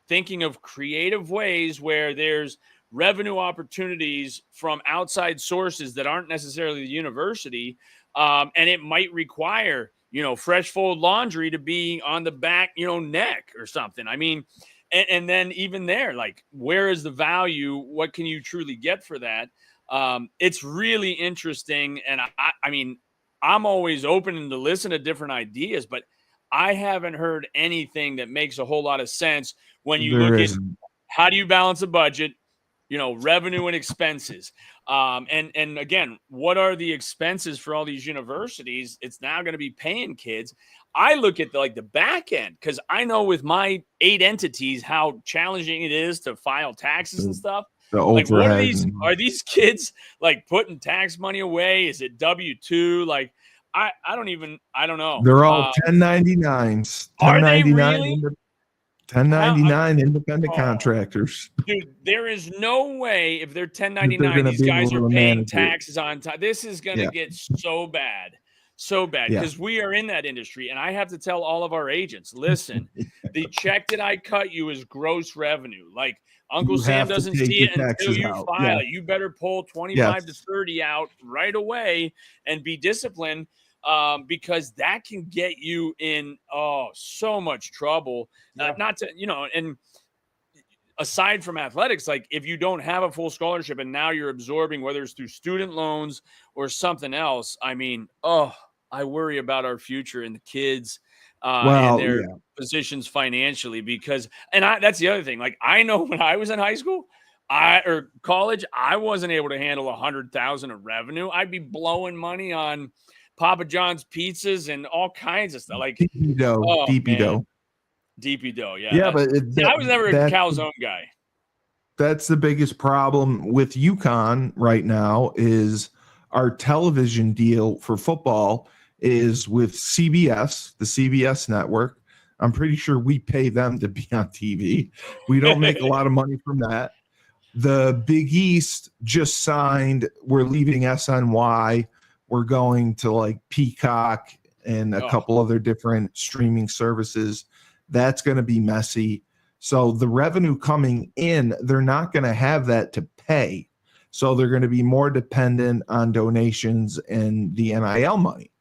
thinking of creative ways where there's revenue opportunities from outside sources that aren't necessarily the university. And it might require, fresh fold laundry to be on the back, neck or something. I mean, and then even there, like, where is the value? What can you truly get for that? It's really interesting. And I mean, I'm always open to listen to different ideas, but I haven't heard anything that makes a whole lot of sense when you There look at isn't. how do you balance a budget, revenue and expenses. And again, what are the expenses for all these universities? It's now going to be paying kids. I look at the back end, because I know with my 8 entities how challenging it is to file taxes and stuff. The Like, what are overhead. these kids like putting tax money away? Is it W-2? Like, I don't know. They're all 1099s. Are they 1099 really? 1099 independent contractors. Dude, there is no way if they're They're 1099, gonna these be guys able are to paying manage it. taxes on time. This is going to Yeah. get so bad because we are in that industry. And I have to tell all of our agents, listen, the check that I cut you is gross revenue. Like, Uncle You Sam have to doesn't take see your it until taxes you out. file Yeah. it. You better pull 25 to Yes. 30 out right away and be disciplined, because that can get you in so much trouble. Yeah. Not to, and aside from athletics, like, if you don't have a full scholarship and now you're absorbing, whether it's through student loans or something else, I mean, I worry about our future and the kids and Well, their yeah. positions financially, because, that's the other thing. Like, I know when I was in high school, or college, I wasn't able to handle 100,000 of revenue. I'd be blowing money on Papa John's pizzas and all kinds of stuff. Like, DP dough. oh, DP man. dough. DP dough, yeah. Yeah, but I was never a calzone guy. that's the biggest problem with UConn right now is our television deal for football is with CBS, the CBS network. I'm pretty sure we pay them to be on TV. We don't make a lot of money from that. The Big East just signed. We're leaving SNY. We're going to like Peacock and a couple other different streaming services. That's going to be messy. So the revenue coming in, they're not going to have that to pay. So they're going to be more dependent on donations and the NIL money.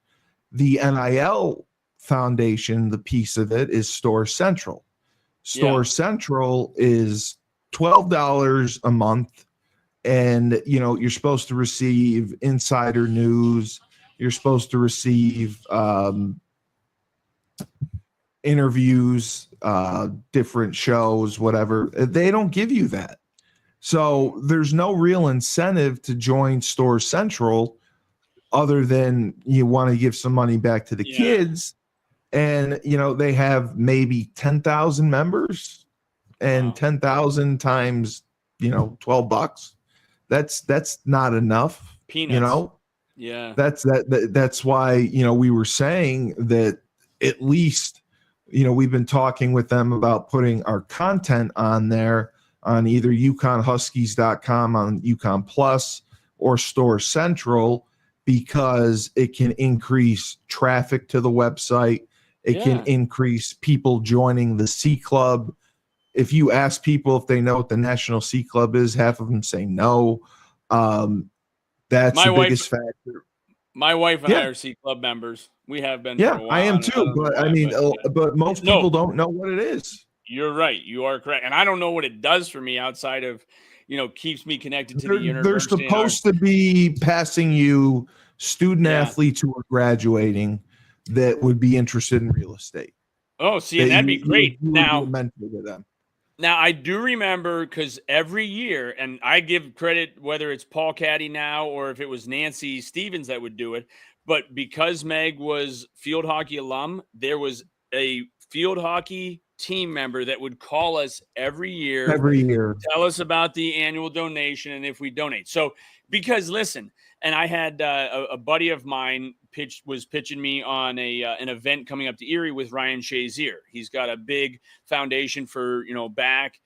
The NIL foundation, the piece of it is Store Central. Store Central is $12 a month. And, you're supposed to receive insider news. You're supposed to receive interviews, different shows, whatever. They don't give you that. So there's no real incentive to join Store Central other than you want to give some money back to the kids. And, they have maybe 10,000 members, and 10,000 times, $12. That's not enough. Peanuts. Yeah. That's why, we were saying that at least, we've been talking with them about putting our content on there on either UConnHuskies.com, on UConn Plus, or Store Central, because it can increase traffic to the website. It can increase people joining the C Club. If you ask people if they know what the National C Club is, half of them say no. That's the biggest factor. My wife and I are C Club members. We have been for a while. I am too, but most people don't know what it is. You're right. You are correct. And I don't know what it does for me outside of, keeps me connected to the university. They're supposed to be passing you student athletes who are graduating that would be interested in real estate. Oh, see, and that'd be great. Now, mentor to them. Now, I do remember, because every year, and I give credit whether it's Paul Caddy now or if it was Nancy Stevens that would do it, but because Meg was field hockey alum, there was a field hockey team member that would call us every year, tell us about the annual donation and if we donate. So, because listen, and I had a buddy of mine was pitching me on an event coming up to Erie with Ryan Shazier. He's got a big foundation for, back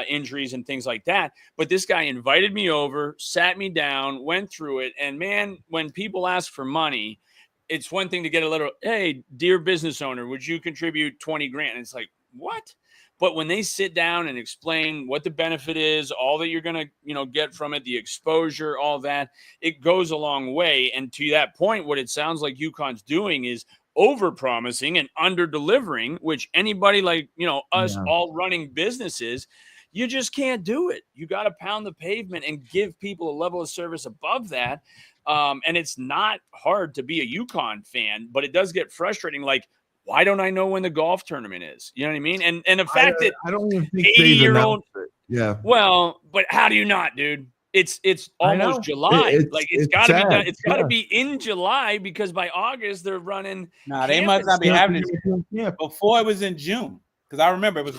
injuries and things like that. But this guy invited me over, sat me down, went through it. And man, when people ask for money, it's one thing to get a little, hey, dear business owner, would you contribute 20 grand? And it's like, what? But when they sit down and explain what the benefit is, all that you're going to, get from it, the exposure, all that, it goes a long way. And to that point, what it sounds like UConn's doing is over promising and under delivering, which anybody like, us all running businesses, you just can't do it. You got to pound the pavement and give people a level of service above that. And it's not hard to be a UConn fan, but it does get frustrating. Like, why don't I know when the golf tournament is? You know what I mean? And the fact that I don't even think 80-year-old, yeah. Well, but how do you not, dude? It's almost July. It's got to be done. It's got to be in July because by August they're running. Nah, they must not be having it before it was in June. Because I remember it was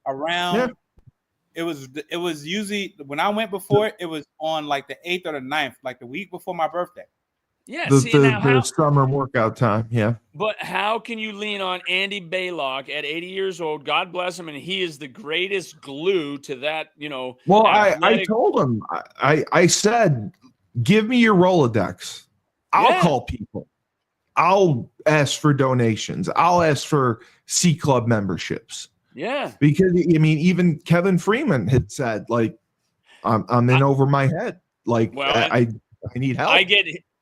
around. Yeah. It was usually when I went before it was on like the 8th or the 9th, like the week before my birthday. Yeah, the summer workout time. Yeah. But how can you lean on Andy Baylock at 80 years old? God bless him, and he is the greatest glue to that. Well, I told him, I said, give me your Rolodex. I'll call people. I'll ask for donations. I'll ask for C Club memberships. Yeah, because even Kevin Freeman had said, like, I'm in over my head. Like, I need help.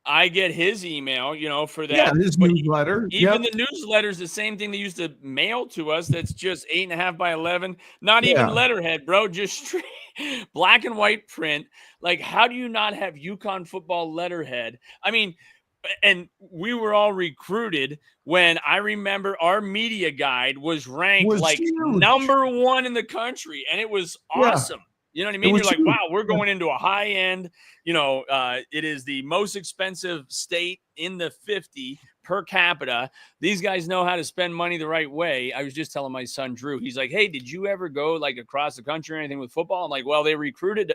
I get his email, for that. Yeah, his newsletter. Even the newsletter is the same thing they used to mail to us. That's just 8.5 by 11. Not even letterhead, bro. Just straight black and white print. Like, how do you not have UConn football letterhead? I mean, and we were all recruited when I remember our media guide was ranked huge. Number 1 in the country, and it was awesome. You know what I mean? You're like, wow, we're going into a high end, it is the most expensive state in the 50 per capita. These guys know how to spend money the right way. I was just telling my son, Drew, he's like, hey, did you ever go like across the country or anything with football? I'm like, well, they recruited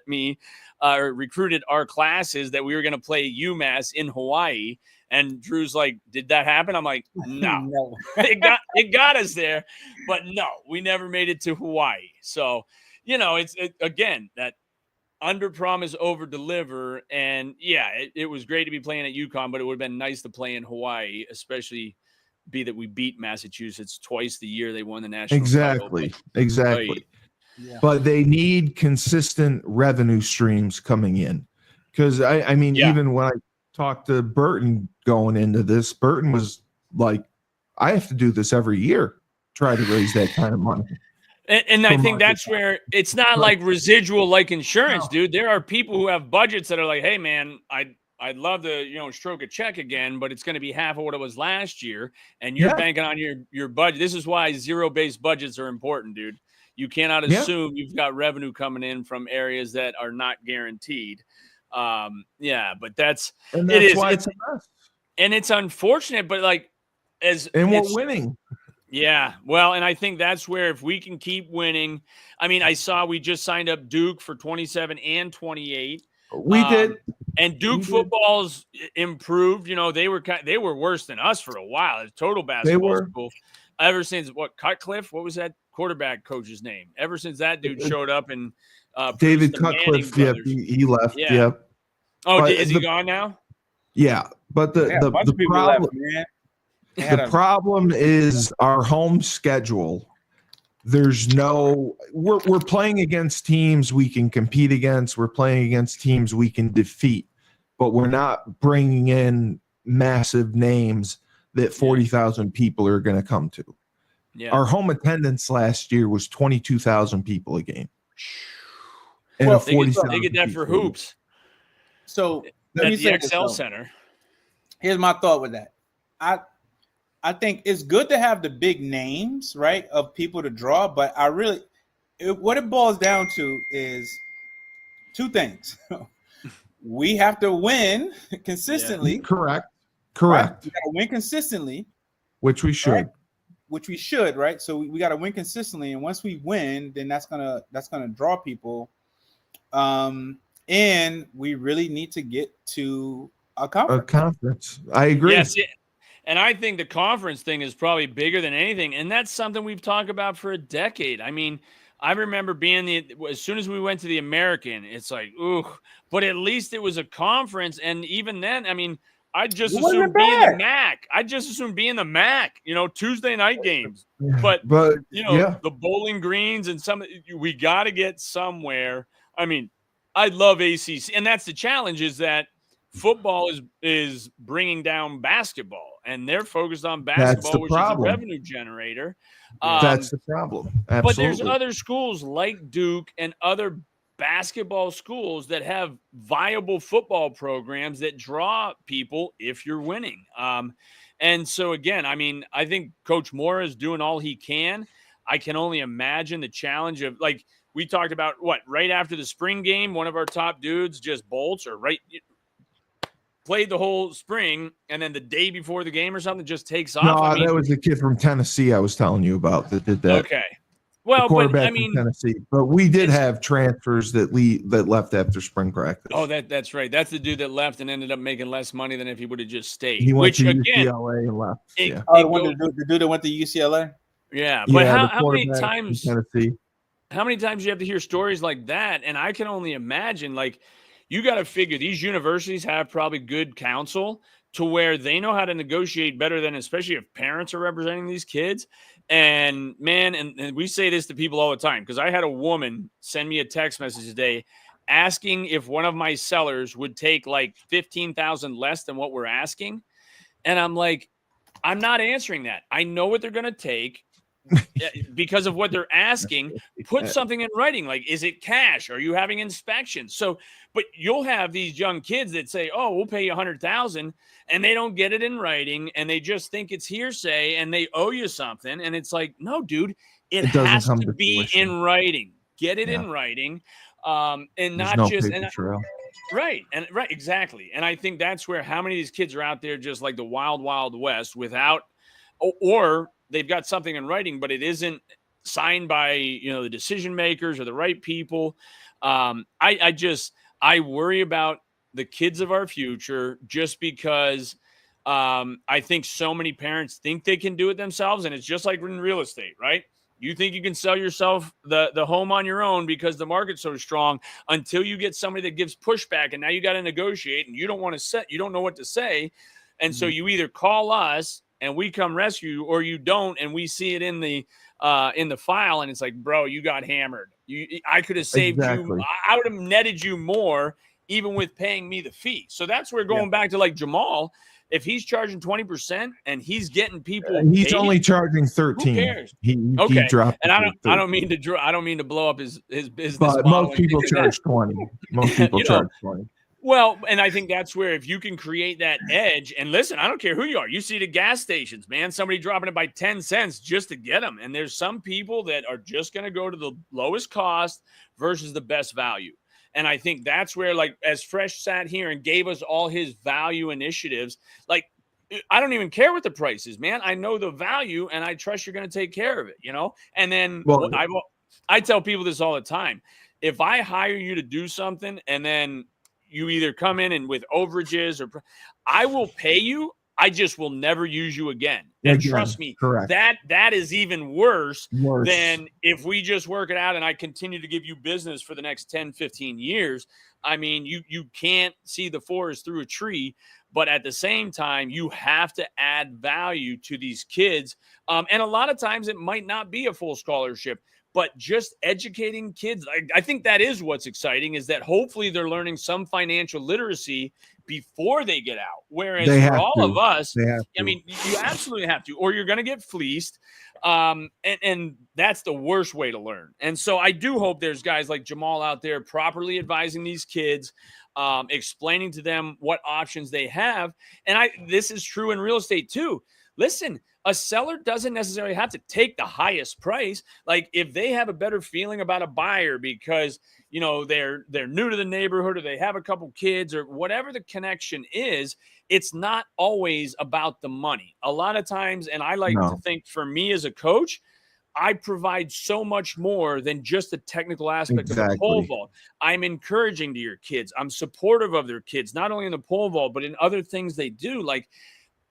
our classes that we were going to play UMass in Hawaii. And Drew's like, did that happen? I'm like, no. It got us there, but no, we never made it to Hawaii. So, it's again, that under promise, over deliver. And it was great to be playing at UConn, but it would have been nice to play in Hawaii, especially be that we beat Massachusetts twice the year they won the national title. Exactly. Yeah. But they need consistent revenue streams coming in. Because even when I talked to Burton going into this, Burton was like, I have to do this every year, try to raise that kind of money. And I think that's where it's not like residual like insurance, dude. There are people who have budgets that are like, hey, man, I'd love to, stroke a check again, but it's going to be half of what it was last year. And you're banking on your budget. This is why zero-based budgets are important, dude. You cannot assume you've got revenue coming in from areas that are not guaranteed. But that's why it's a mess. And it's unfortunate, but we're winning. Yeah, well, and I think that's where if we can keep winning, I saw we just signed up Duke for 27 and 28. We did, and Duke football's improved. They were worse than us for a while. It's total basketball school. Ever since Cutcliffe? What was that quarterback coach's name? Ever since that dude showed up and David Cutcliffe, he left. Yeah. Oh, but is he gone now? Yeah, but the problem. Left, man. The problem is our home schedule. We're playing against teams we can compete against. We're playing against teams we can defeat, but we're not bringing in massive names that 40,000 people are going to come to. Yeah. Our home attendance last year was 22,000 people a game. And they get that for hoops. So let me say the XL Center. Here's my thought with that. I think it's good to have the big names, right, of people to draw, but what it boils down to is two things. We have to win consistently. Yeah. Correct. Right? We got to win consistently. Which we should. Right? Which we should, right? So we got to win consistently, and once we win, then that's gonna draw people. And we really need to get to a conference. I agree. Yes. And I think the conference thing is probably bigger than anything. And that's something we've talked about for a decade. I remember as soon as we went to the American, it's like, ooh, but at least it was a conference. And even then, I'd just It assume wasn't be in the bad. MAC. I'd just assume be in the MAC, Tuesday night games. But yeah, the Bowling Greens and we got to get somewhere. I mean, I love ACC, and that's the challenge is that football is bringing down basketball, and they're focused on basketball, which is a revenue generator. That's the problem. Absolutely. But there's other schools like Duke and other basketball schools that have viable football programs that draw people if you're winning. And so, again, I mean, I think Coach Moore is doing all he can. I can only imagine the challenge of, like, we talked about right after the spring game, one of our top dudes just bolts played the whole spring, and then the day before the game or something just takes off. No, that was the kid from Tennessee I was telling you about that did that. Okay. Well, quarterback but I mean, from Tennessee. But we did have transfers that left after spring practice. Oh, that's right. That's the dude that left and ended up making less money than if he would have just stayed. He went to UCLA and left. The dude that went to UCLA. Yeah, but how many times? Tennessee. How many times do you have to hear stories like that? And I can only imagine, like, you got to figure these universities have probably good counsel to where they know how to negotiate better than, especially if parents are representing these kids. And man, and we say this to people all the time, because I had a woman send me a text message today asking if one of my sellers would take like 15,000 less than what we're asking. And I'm like, I'm not answering that. I know what they're going to take because of what they're asking. Put something in writing. Like, is it cash? Are you having inspections? So, but you'll have these young kids that say, oh, we'll pay you 100,000, and they don't get it in writing, and they just think it's hearsay and they owe you something. And it's like, no, dude, it has to be in writing. Get it in writing. And There's not just, right. Exactly. And I think that's where how many of these kids are out there just like the wild, wild west without, or they've got something in writing, but it isn't signed by, the decision makers or the right people. I worry about the kids of our future just because I think so many parents think they can do it themselves. And it's just like in real estate, right? You think you can sell yourself the home on your own because the market's so strong until you get somebody that gives pushback, and now you got to negotiate, and you don't know what to say. And so you either call us and we come rescue you, or you don't, and we see it in the file, and it's like, bro, you got hammered. I could have saved you. I would have netted you more even with paying me the fee. So that's where going back to like Jamal, if he's charging 20% and he's getting people, he's only charging 13. Who cares? He dropped. And I don't mean to blow up his business. But model. Most people charge 20. Most people charge 20. Well, and I think that's where if you can create that edge, and listen, I don't care who you are. You see the gas stations, man, somebody dropping it by 10 cents just to get them. And there's some people that are just going to go to the lowest cost versus the best value. And I think that's where, like, as Fresh sat here and gave us all his value initiatives, like, I don't even care what the price is, man. I know the value, and I trust you're going to take care of it, And then I tell people this all the time. If I hire you to do something and then you either come in and with overages or I will pay you, I just will never use you again. And trust me, that is even worse than if we just work it out and I continue to give you business for the next 10, 15 years. I mean, you can't see the forest through a tree, but at the same time, you have to add value to these kids. And a lot of times it might not be a full scholarship, but just educating kids. I think that is what's exciting, is that hopefully they're learning some financial literacy before they get out. Whereas for all of us, I mean, you absolutely have to, or you're going to get fleeced. And that's the worst way to learn. And so I do hope there's guys like Jamal out there properly advising these kids, explaining to them what options they have. And this is true in real estate too. Listen, a seller doesn't necessarily have to take the highest price. Like if they have a better feeling about a buyer because, they're new to the neighborhood or they have a couple kids or whatever the connection is, it's not always about the money. A lot of times, and I like to think for me as a coach, I provide so much more than just the technical aspect of the pole vault. I'm encouraging to your kids. I'm supportive of their kids, not only in the pole vault, but in other things they do. Like,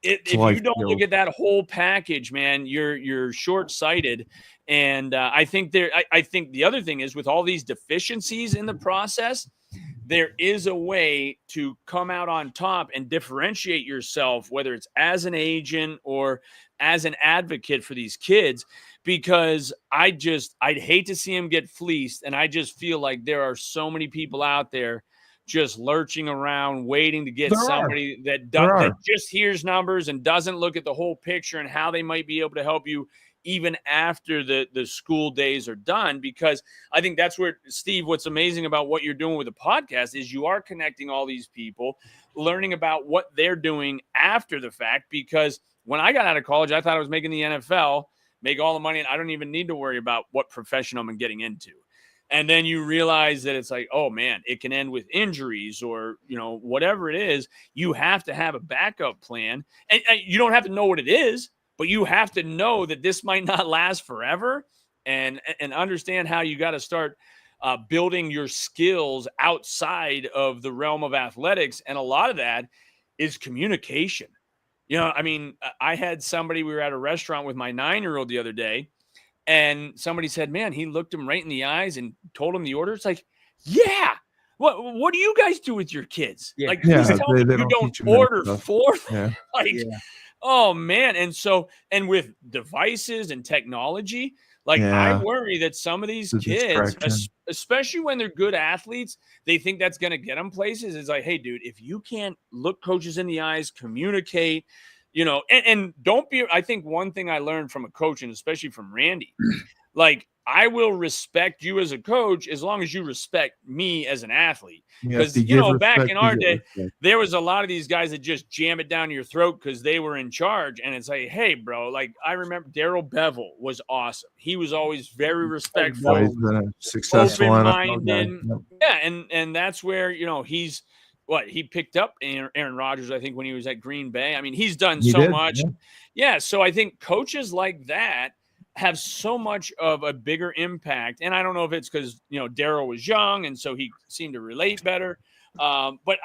if you don't look at that whole package, man, you're short-sighted. And I think the other thing is with all these deficiencies in the process, there is a way to come out on top and differentiate yourself, whether it's as an agent or as an advocate for these kids, because I'd hate to see them get fleeced. And I just feel like there are so many people out there just lurching around, waiting to get somebody that just hears numbers and doesn't look at the whole picture and how they might be able to help you even after the school days are done. Because I think that's where, Steve, what's amazing about what you're doing with the podcast is you are connecting all these people, learning about what they're doing after the fact. Because when I got out of college, I thought I was making the NFL, make all the money, and I don't even need to worry about what profession I'm getting into. And then you realize that it's like, oh man, it can end with injuries or, whatever it is. You have to have a backup plan, and you don't have to know what it is, but you have to know that this might not last forever, and understand how you got to start building your skills outside of the realm of athletics. And a lot of that is communication. I had somebody, we were at a restaurant with my 9-year-old the other day, and somebody said, man, he looked him right in the eyes and told him the order. It's like, yeah. What do you guys do with your kids? Yeah. Like, please tell me you don't order for them. Yeah. Oh man. And with devices and technology, I worry that some of these kids, especially when they're good athletes, they think that's going to get them places. It's like, hey dude, if you can't look coaches in the eyes, communicate, and don't be, I think one thing I learned from a coach, and especially from Randy, I will respect you as a coach as long as you respect me as an athlete. Because, back in our day, there was a lot of these guys that just jam it down your throat because they were in charge. And it's like, hey, bro, I remember Darrell Bevel was awesome. He was always very respectful, open-minded. Yeah, and that's where, he picked up Aaron Rodgers, I think, when he was at Green Bay. I mean, he's done so much. Yeah, so I think coaches like that have so much of a bigger impact. And I don't know if it's because, Darrell was young and so he seemed to relate better. But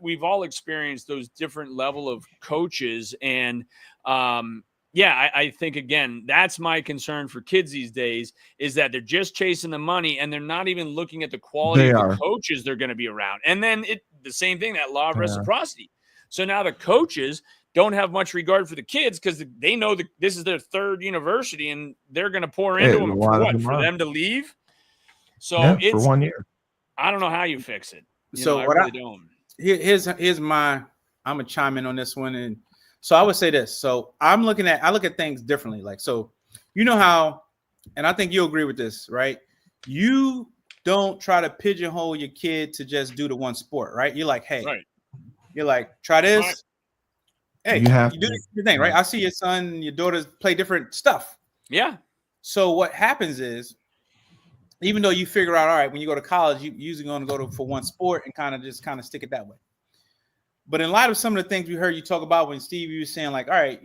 we've all experienced those different level of coaches. And I think, again, that's my concern for kids these days, is that they're just chasing the money and they're not even looking at the quality of the coaches they're going to be around. And then the same thing, that law of reciprocity. So now the coaches don't have much regard for the kids because they know that this is their third university and they're going to pour into them for them to leave. So it's for 1 year. I don't know how you fix it. I really don't. Here's I'm gonna chime in on this one. And so I would say this. So I look at things differently. How, and I think you'll agree with this, right? You don't try to pigeonhole your kid to just do the one sport, right? You're like, hey, you're like, try this. Right. Hey, you do your thing, right? I see your son and your daughters play different stuff. Yeah. So what happens is, even though you figure out, all right, when you go to college, you usually going to go for one sport and kind of stick it that way. But in light of some of the things we heard you talk about when Steve, you were saying all right,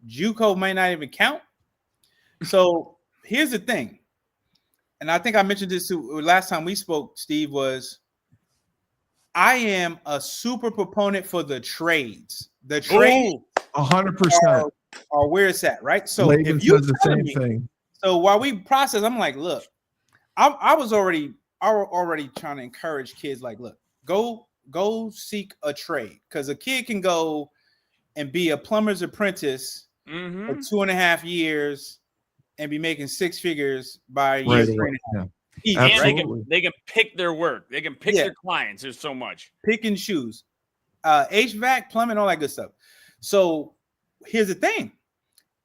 JUCO might not even count. So here's the thing. And I think I mentioned this last time we spoke, Steve, was I am a super proponent for the trades. The trade 100% are where it's at, right? So Laban if you says the same thing. So while we process, I'm like, look, I was already trying to encourage kids, look, go seek a trade, because a kid can go and be a plumber's apprentice for 2.5 years and be making 6 figures by year 3.5. Easy, and they can pick their work. They can pick their clients. There's so much. Pick and choose. HVAC, plumbing, all that good stuff. So here's the thing.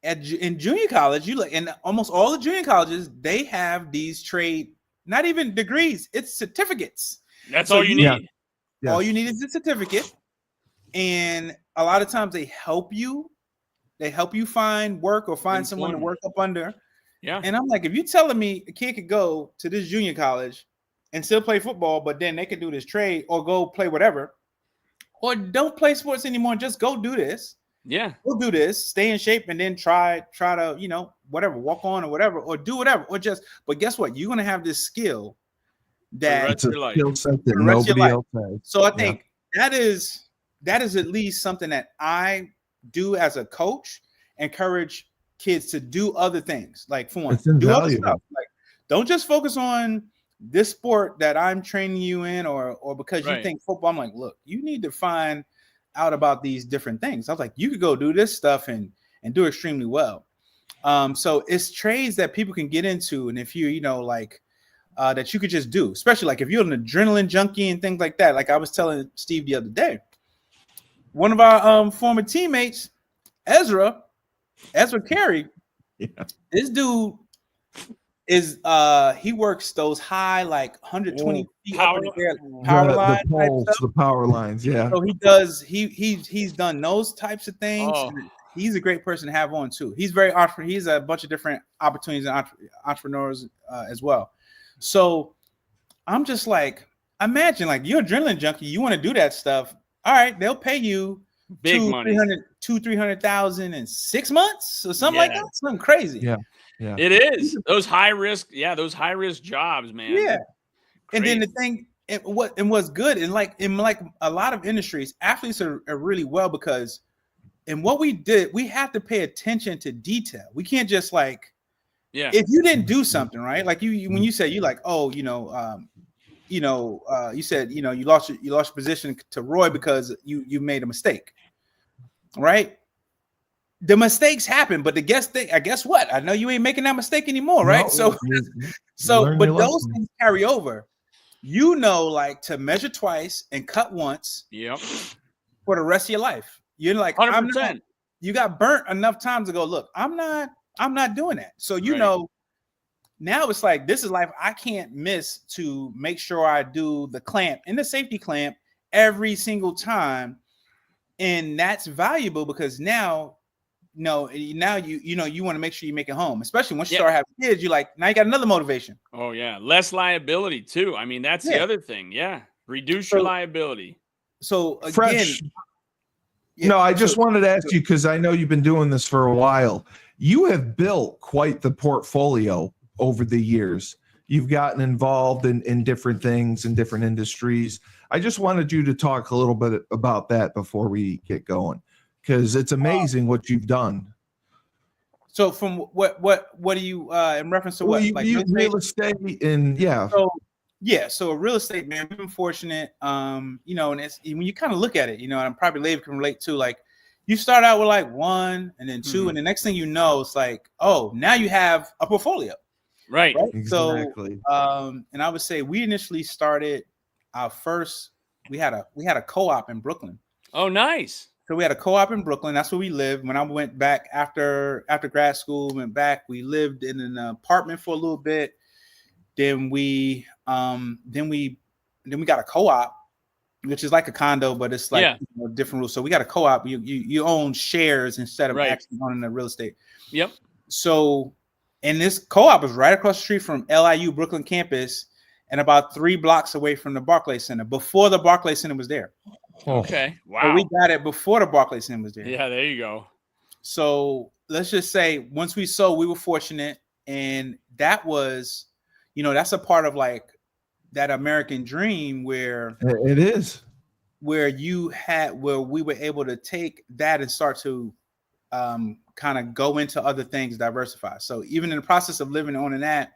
In junior college, and almost all the junior colleges, they have these trade, not even degrees, it's certificates. That's all you need. Yeah. All you need is a certificate. And a lot of times they help you find work or find someone to work up under. Yeah. And I'm like, if you're telling me a kid could go to this junior college and still play football, but then they could do this trade or go play whatever, or don't play sports anymore, just go do this. Yeah. Go do this, stay in shape, and then try to, whatever, walk on or whatever, or do whatever, but guess what? You're going to have this skill that skill set that nobody else has. So I think that is at least something that I do as a coach, encourage kids to do other things. For one, do other stuff. Don't just focus on this sport that I'm training you in, or because you Right. think football, I'm like, look, you need to find out about these different things. I was like, you could go do this stuff and do extremely well. So it's trades that people can get into, and if you know, like that you could just do, especially like if you're an adrenaline junkie and things like that. Like I was telling Steve the other day, one of our former teammates, Ezra Carey, this dude is he works those high like 120 feet up in the air power line the power lines. Yeah. So he does he's done those types of things. Oh. He's a great person to have on too. He's very entrepreneur. He's a bunch of different opportunities and entrepreneurs as well. So I'm just like, imagine like you're adrenaline junkie, you want to do that stuff. All right, they'll pay you big money, 300,000 in 6 months or something like that. Something crazy. Yeah. It is those high risk jobs, man. Yeah. And then the thing, what's good, and like in like a lot of industries, athletes are really well because in what we did, we have to pay attention to detail. We can't just like, if you didn't do something right, like you when you say you like, oh, you said you lost your position to Roy because you made a mistake, right? The mistakes happen, but guess what? I know you ain't making that mistake anymore, right? No, but those things carry over. You know, like to measure twice and cut once. Yep. For the rest of your life, you're like 100%. You got burnt enough times to go, look, I'm not doing that. So know, now it's like this is life. I can't miss to make sure I do the clamp and the safety clamp every single time, and that's valuable because now you want to make sure you make it home, especially once you start having kids. You like now you got another motivation. Oh yeah, less liability too. I mean that's the other thing. Yeah, reduce your liability. So again, Fresh. No, I just wanted to ask you because I know you've been doing this for a while. You have built quite the portfolio over the years. You've gotten involved in different things in different industries. I just wanted you to talk a little bit about that before we get going, because it's amazing what you've done. So from what do you in reference to what? Like real estate and So real estate, man, we've been fortunate. And it's when you kind of look at it, and I'm probably Laban can relate to, like you start out with like one and then two, and the next thing you know, it's like, oh, now you have a portfolio. Right? Exactly. So and I would say we initially started our first, we had a co-op in Brooklyn. Oh, nice. So we had a co-op in Brooklyn. That's where we lived. When I went back after grad school, we lived in an apartment for a little bit. Then we got a co-op, which is like a condo, but it's like different rules. So we got a co-op. You own shares instead of actually owning the real estate. Yep. So, and this co-op is right across the street from LIU Brooklyn campus and about 3 blocks away from the Barclays Center, before the Barclays Center was there. Okay. Wow. So we got it before the Barclays Center was there. Yeah, there you go. So let's just say once we sold, we were fortunate. And that was, that's a part of like that American dream where it is, where we were able to take that and start to kind of go into other things, diversify. So even in the process of living on that,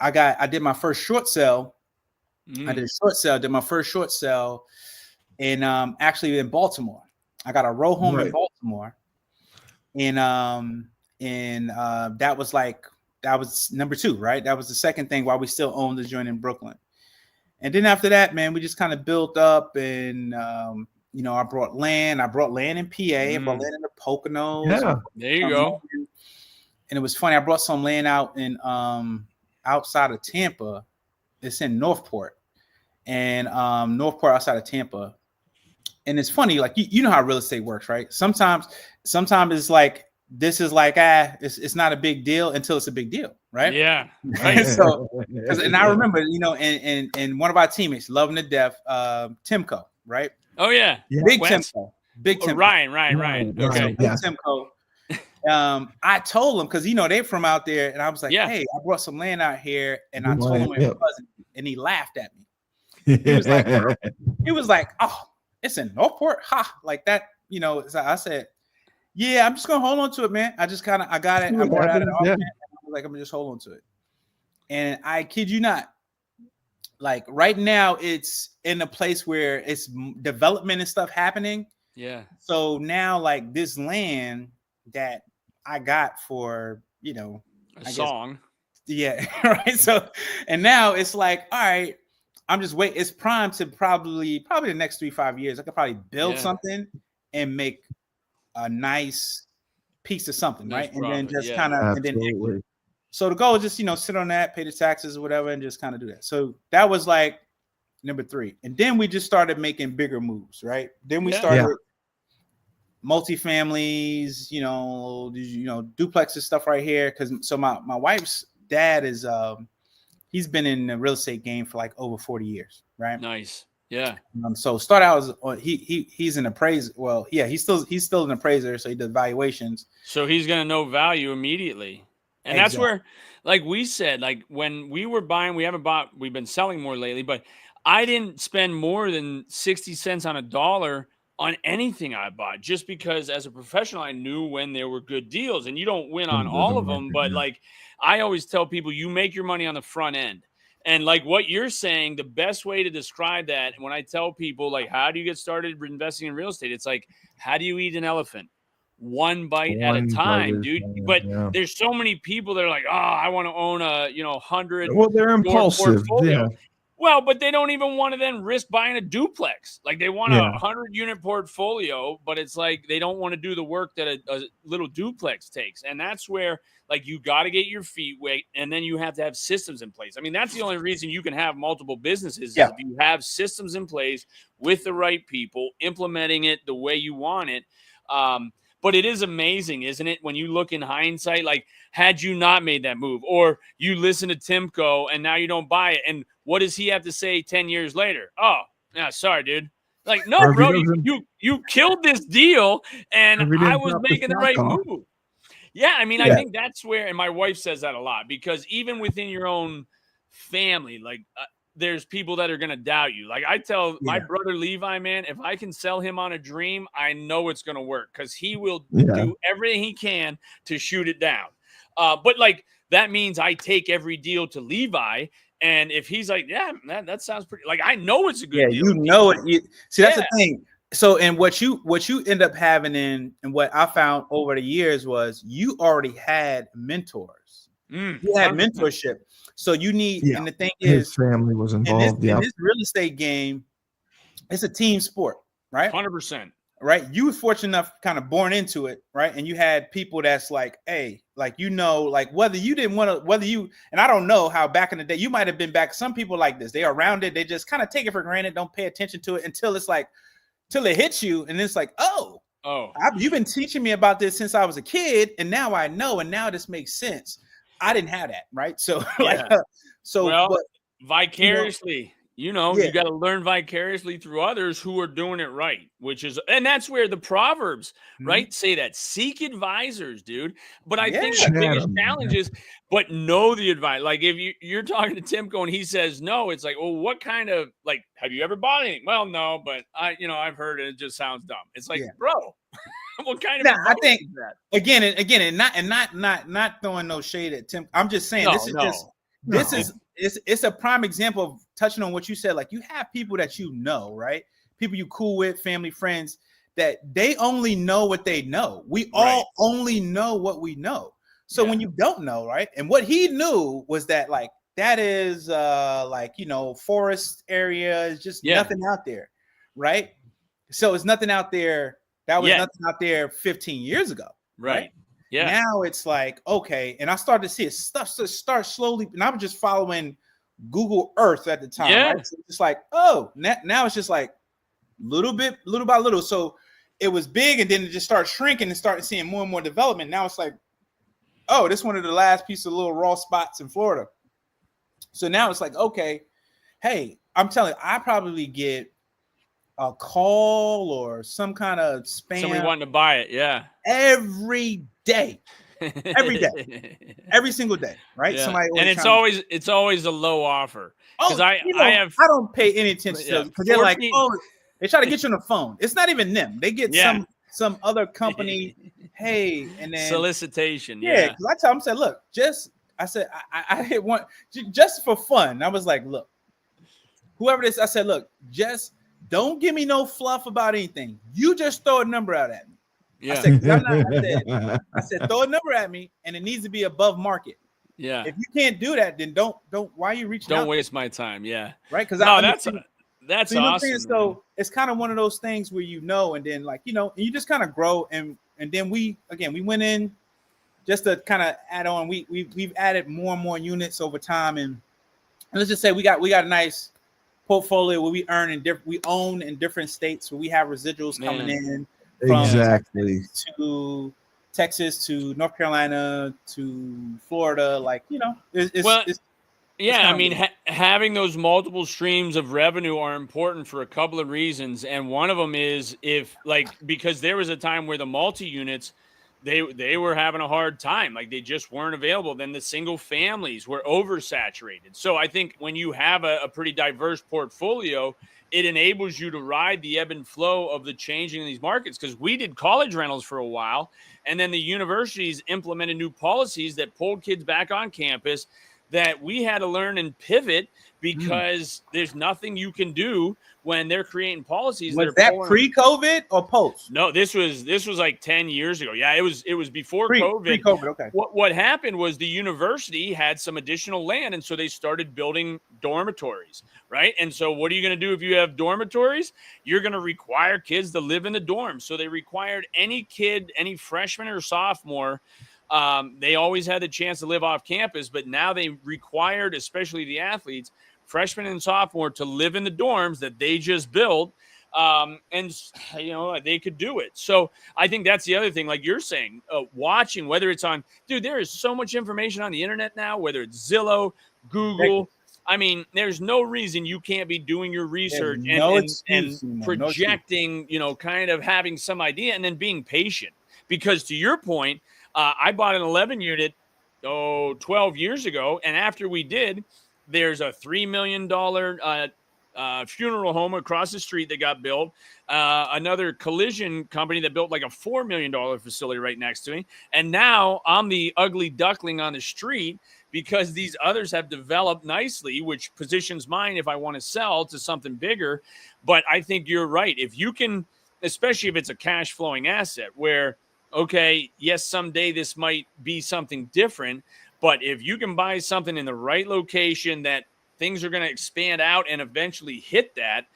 I did my first short sale. Did my first short sale in actually in Baltimore. I got a row home in Baltimore. And that was number 2, right? That was the second thing while we still owned the joint in Brooklyn. And then after that, man, we just kind of built up, and I brought land. I brought land in PA. I brought land in the Poconos. Yeah, there you go. And it was funny. I brought some land out in outside of Tampa. It's in Northport, and Northport outside of Tampa. And it's funny, like you know how real estate works, right? Sometimes it's like this is like it's not a big deal until it's a big deal, right? Yeah. Right. So, and I remember, and one of our teammates, loving to death, Timco, right? Oh yeah, Big Timco. Ryan. Okay, Big Timco. I told him because they're from out there, and I was like, hey, I brought some land out here, and I told him it wasn't, and he laughed at me. He was like, oh, it's in Northport, like that, So I said, yeah, I'm just gonna hold on to it, man. I got it. I brought it out of the office. I was like, I'm gonna just hold on to it. And I kid you not, like right now it's in a place where it's development and stuff happening. Yeah. So now like this land that I got for, you know, A song. Yeah. Right. So, and now it's like, all right, I'm just waiting. It's prime to probably the next 3-5 years. I could probably build something and make a nice piece of something. Nice right. profit, And then just yeah. kind of, and then Absolutely. so the goal is just, you know, sit on that, pay the taxes or whatever, and just kind of do that. So that was like number 3. And then we just started making bigger moves. Right. Then we started multifamilies, you know, duplexes, stuff right here. Cause so my wife's dad is, he's been in the real estate game for like over 40 years. Right. Nice. Yeah. So start out as he's an appraiser. Well, yeah, he's still an appraiser. So he does valuations. So he's going to know value immediately. And that's where, like we said, like when we were buying, we've been selling more lately, but I didn't spend more than 60 cents on a dollar on anything I bought, just because as a professional, I knew when there were good deals, and you don't win on all of them. But like, I always tell people, you make your money on the front end. And like what you're saying, the best way to describe that, when I tell people, like, how do you get started investing in real estate? It's like, how do you eat an elephant? One bite at a time, dude. But there's so many people that are like, oh, I want to own a, 100. Well, they're impulsive. Yeah. Well, but they don't even want to then risk buying a duplex. Like they want a 100-unit portfolio, but it's like they don't want to do the work that a little duplex takes. And that's where, like, you got to get your feet wet, and then you have to have systems in place. I mean, that's the only reason you can have multiple businesses is if you have systems in place with the right people, implementing it the way you want it. But it is amazing, isn't it? When you look in hindsight, like, had you not made that move, or you listen to Timko and now you don't buy it, and what does he have to say 10 years later? Oh, yeah, sorry, dude. Like, no, bro, you killed this deal, and I was making the right move. Yeah, I mean, I think that's where, and my wife says that a lot, because even within your own family, like, there's people that are going to doubt you. Like I tell my brother Levi, man, if I can sell him on a dream, I know it's going to work, because he will do everything he can to shoot it down. But like, that means I take every deal to Levi. And if he's like, yeah, that sounds pretty, like, I know it's a good deal. You know it. See, that's the thing. So, and what you end up having and what I found over the years was you already had mentors. You had mentorship. So you need, and the thing is, his family was involved. In this real estate game, it's a team sport, right? 100%. Right. You were fortunate enough, kind of born into it, right? And you had people that's like, hey, like, like whether you didn't want to, and I don't know how back in the day, you might have been back. Some people like this, they are around it. They just kind of take it for granted, don't pay attention to it until it's like, till it hits you. And it's like, you've been teaching me about this since I was a kid. And now I know, and now this makes sense. I didn't have that, right? So, vicariously, you got to learn vicariously through others who are doing it right, and that's where the Proverbs, right, say that seek advisors, dude. But I think the biggest challenge is, but know the advice. Like if you're talking to Timko and he says no, it's like, well, what kind of, like, have you ever bought anything? Well, no, but I've heard it. It just sounds dumb. It's like, bro. What kind of I think is that? Again, and not throwing no shade at Tim. I'm just saying it's a prime example of touching on what you said. Like, you have people that right? People you cool with, family, friends, that they only know what they know. We all only know what we know. So when you don't know, right? And what he knew was that, like, that is forest area is just nothing out there, right? So it's nothing out there. That was nothing out there 15 years ago. Right. Yeah. Now it's like, okay. And I started to see it start slowly. And I was just following Google Earth at the time. Yeah. Right? So it's like, now it's just like little by little. So it was big, and then it just started shrinking and started seeing more and more development. Now it's like, this is one of the last piece of little raw spots in Florida. So now it's like, okay, hey, I'm telling you, I probably get a call or some kind of spam. Somebody wanting to buy it, every day, every single day, right? Yeah. Somebody, and it's always a low offer, because I don't pay any attention to it, because they're like, they try to get you on the phone. It's not even them. They get some other company. Hey, and then solicitation. Because I tell them, I said, look, I hit one just for fun. I was like, look, whoever this, I said, look, just don't give me no fluff about anything. You just throw a number out at me. Yeah. I said, throw a number at me, and it needs to be above market. Yeah. If you can't do that, then don't. Why are you reaching out? Don't waste my time. Yeah. Right. Because that's awesome. So it's kind of one of those things where and then and you just kind of grow, and then we went in just to kind of add on. We've added more and more units over time, and let's just say we got a nice portfolio where we own in different states where we have residuals coming in from exactly to Texas to North Carolina to Florida. I mean, having those multiple streams of revenue are important for a couple of reasons, and one of them is because there was a time where the multi-units, they were having a hard time, they just weren't available. Then the single families were oversaturated. So I think when you have a pretty diverse portfolio, it enables you to ride the ebb and flow of the changing in these markets. Because we did college rentals for a while, and then the universities implemented new policies that pulled kids back on campus that we had to learn and pivot because there's nothing you can do when they're creating policies. Was that pre-COVID or post? No, this was like 10 years ago. Yeah, it was before COVID. Pre-COVID, okay. What happened was the university had some additional land, and so they started building dormitories, right? And so what are you going to do if you have dormitories? You're going to require kids to live in the dorms. So they required any kid, any freshman or sophomore, they always had the chance to live off campus, but now they required, especially the athletes, freshmen and sophomore, to live in the dorms that they just built. And they could do it. So I think that's the other thing, like you're saying, watching, whether it's on, dude, there is so much information on the internet now, whether it's Zillow, Google. I mean, there's no reason you can't be doing your research and projecting, kind of having some idea and then being patient. Because to your point, I bought an 11 unit 12 years ago. And after we did, there's a $3 million funeral home across the street that got built. Another collision company that built like a $4 million facility right next to me. And now I'm the ugly duckling on the street because these others have developed nicely, which positions mine if I want to sell to something bigger. But I think you're right. If you can, especially if it's a cash flowing asset where, okay, yes, someday this might be something different, but if you can buy something in the right location that things are going to expand out and eventually hit that,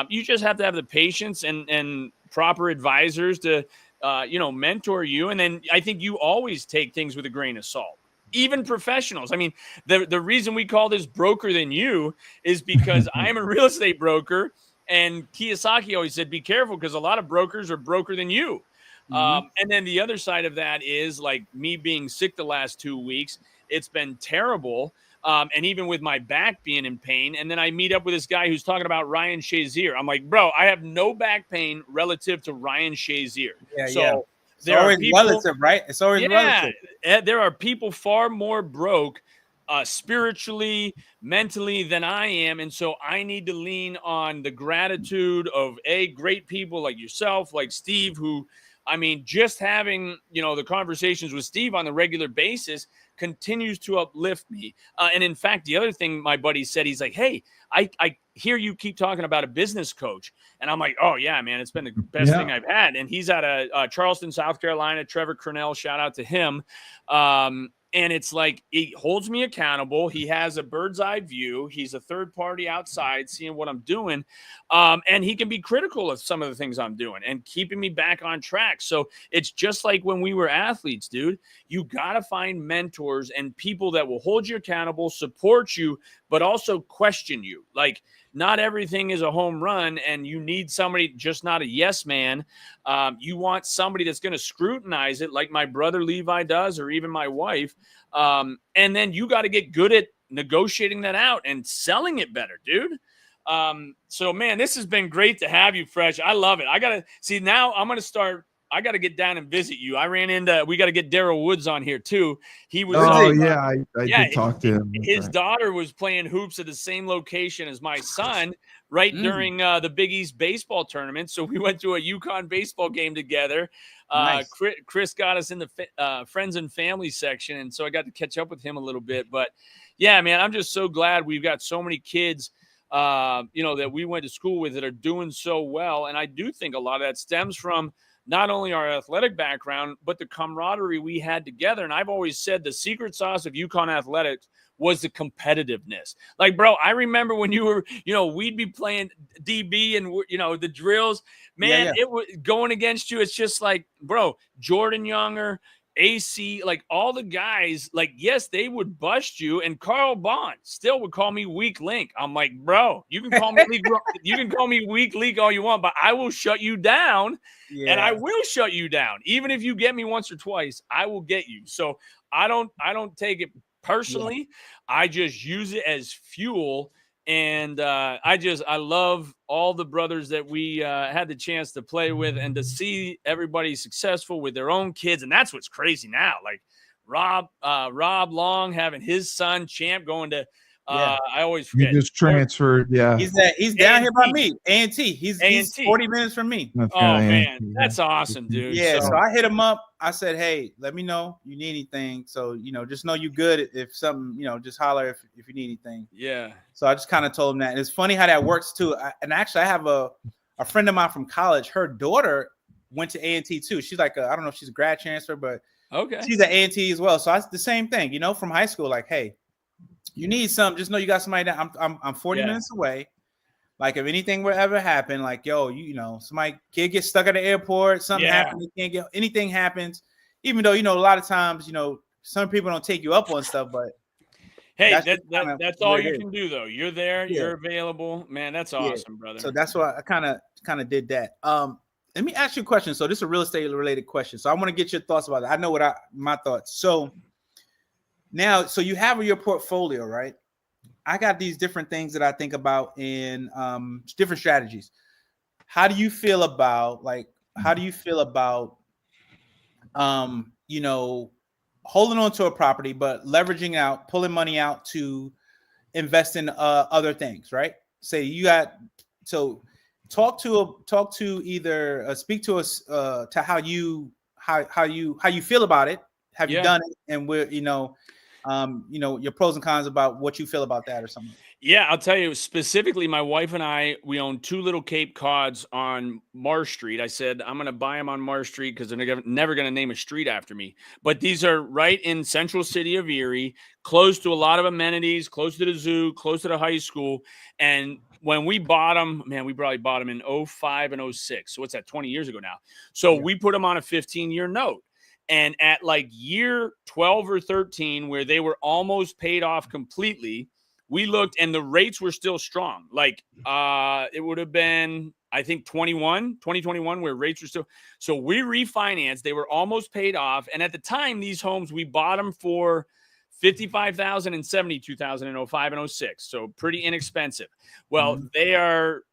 you just have to have the patience and proper advisors to, mentor you. And then I think you always take things with a grain of salt, even professionals. I mean, the reason we call this broker than you is because I'm a real estate broker, and Kiyosaki always said, be careful because a lot of brokers are broker than you. And then the other side of that is like me being sick the last 2 weeks. It's been terrible. And even with my back being in pain. And then I meet up with this guy who's talking about Ryan Shazier. I'm like, bro, I have no back pain relative to Ryan Shazier. It's always relative, right? It's always relative. There are people far more broke spiritually, mentally than I am. And so I need to lean on the gratitude of great people like yourself, like Steve, who, I mean, just having, the conversations with Steve on the regular basis continues to uplift me. And in fact, the other thing my buddy said, he's like, hey, I hear you keep talking about a business coach. And I'm like, oh yeah, man, it's been the best thing I've had. And he's out of Charleston, South Carolina, Trevor Cornell, shout out to him. And it's like, he holds me accountable. He has a bird's eye view. He's a third party outside seeing what I'm doing. And he can be critical of some of the things I'm doing and keeping me back on track. So it's just like when we were athletes, dude. You got to find mentors and people that will hold you accountable, support you, but also question you. Like, not everything is a home run, and you need somebody, just not a yes man. You want somebody that's going to scrutinize it like my brother Levi does, or even my wife. And then you got to get good at negotiating that out and selling it better, dude. So, man, this has been great to have you, Fresh. I love it. I got to see now I'm going to start. I got to get down and visit you. We got to get Daryl Woods on here too. He was. I did talk to him. His daughter was playing hoops at the same location as my son during the Big East baseball tournament. So we went to a UConn baseball game together. Nice. Chris got us in the friends and family section. And so I got to catch up with him a little bit, but yeah, man, I'm just so glad we've got so many kids that we went to school with that are doing so well. And I do think a lot of that stems from not only our athletic background, but the camaraderie we had together. And I've always said the secret sauce of UConn athletics was the competitiveness. Like, bro, I remember when you were, we'd be playing DB and, the drills, man, it was going against you. It's just like, bro, Jordan Younger, AC, like all the guys, like, yes, they would bust you. And Carl Bond still would call me weak link. I'm like, bro, you can call me weak link all you want, but I will shut you down. Yeah. And I will shut you down. Even if you get me once or twice, I will get you. So I don't take it personally. I just use it as fuel. And I love all the brothers that we had the chance to play with, and to see everybody successful with their own kids. And that's what's crazy now. Like Rob Long having his son Champ going to I always forget. He just transferred. Yeah, he's down here by me. A&T. He's 40 minutes from me. Man, that's awesome, dude. Yeah, so I hit him up. I said, hey, let me know you need anything. So just know you good. If something, just holler if you need anything. Yeah. So I just kind of told him that. And it's funny how that works too. And actually, I have a friend of mine from college. Her daughter went to A&T too. She's like I don't know if she's a grad chancellor, but she's at A&T as well. So it's the same thing, from high school. Like, hey, you need something, just know you got somebody that I'm 40 minutes away. Like, if anything would ever happen, like, yo, somebody kid gets stuck at the airport, something happens, they can't get anything happens. Even though, a lot of times, some people don't take you up on stuff, but hey, that's all you can do though. You're there, you're available, man. That's awesome, brother. So that's why I kind of did that. Let me ask you a question. So this is a real estate related question. So I want to get your thoughts about it. I know my thoughts. So now, so you have your portfolio, right? I got these different things that I think about in different strategies. How do you feel about holding on to a property, but leveraging out, pulling money out to invest in other things, right? Say you got, so speak to us to how you feel about it. Have you done it? And we're, your pros and cons about what you feel about that or something. Yeah, I'll tell you specifically, my wife and I, we own 2 little Cape Cods on Marsh Street. I said, I'm going to buy them on Marsh Street because they're never going to name a street after me. But these are right in central city of Erie, close to a lot of amenities, close to the zoo, close to the high school. And when we bought them, man, we probably bought them in 05 and 06. So what's that, 20 years ago now? So we put them on a 15-year note. And at like year 12 or 13, where they were almost paid off completely, we looked and the rates were still strong. Like it would have been, I think 2021, where rates were still. So we refinanced. They were almost paid off. And at the time, these homes, we bought them for $55,000 and $72,000 in 05 and 06. So pretty inexpensive. Well, they're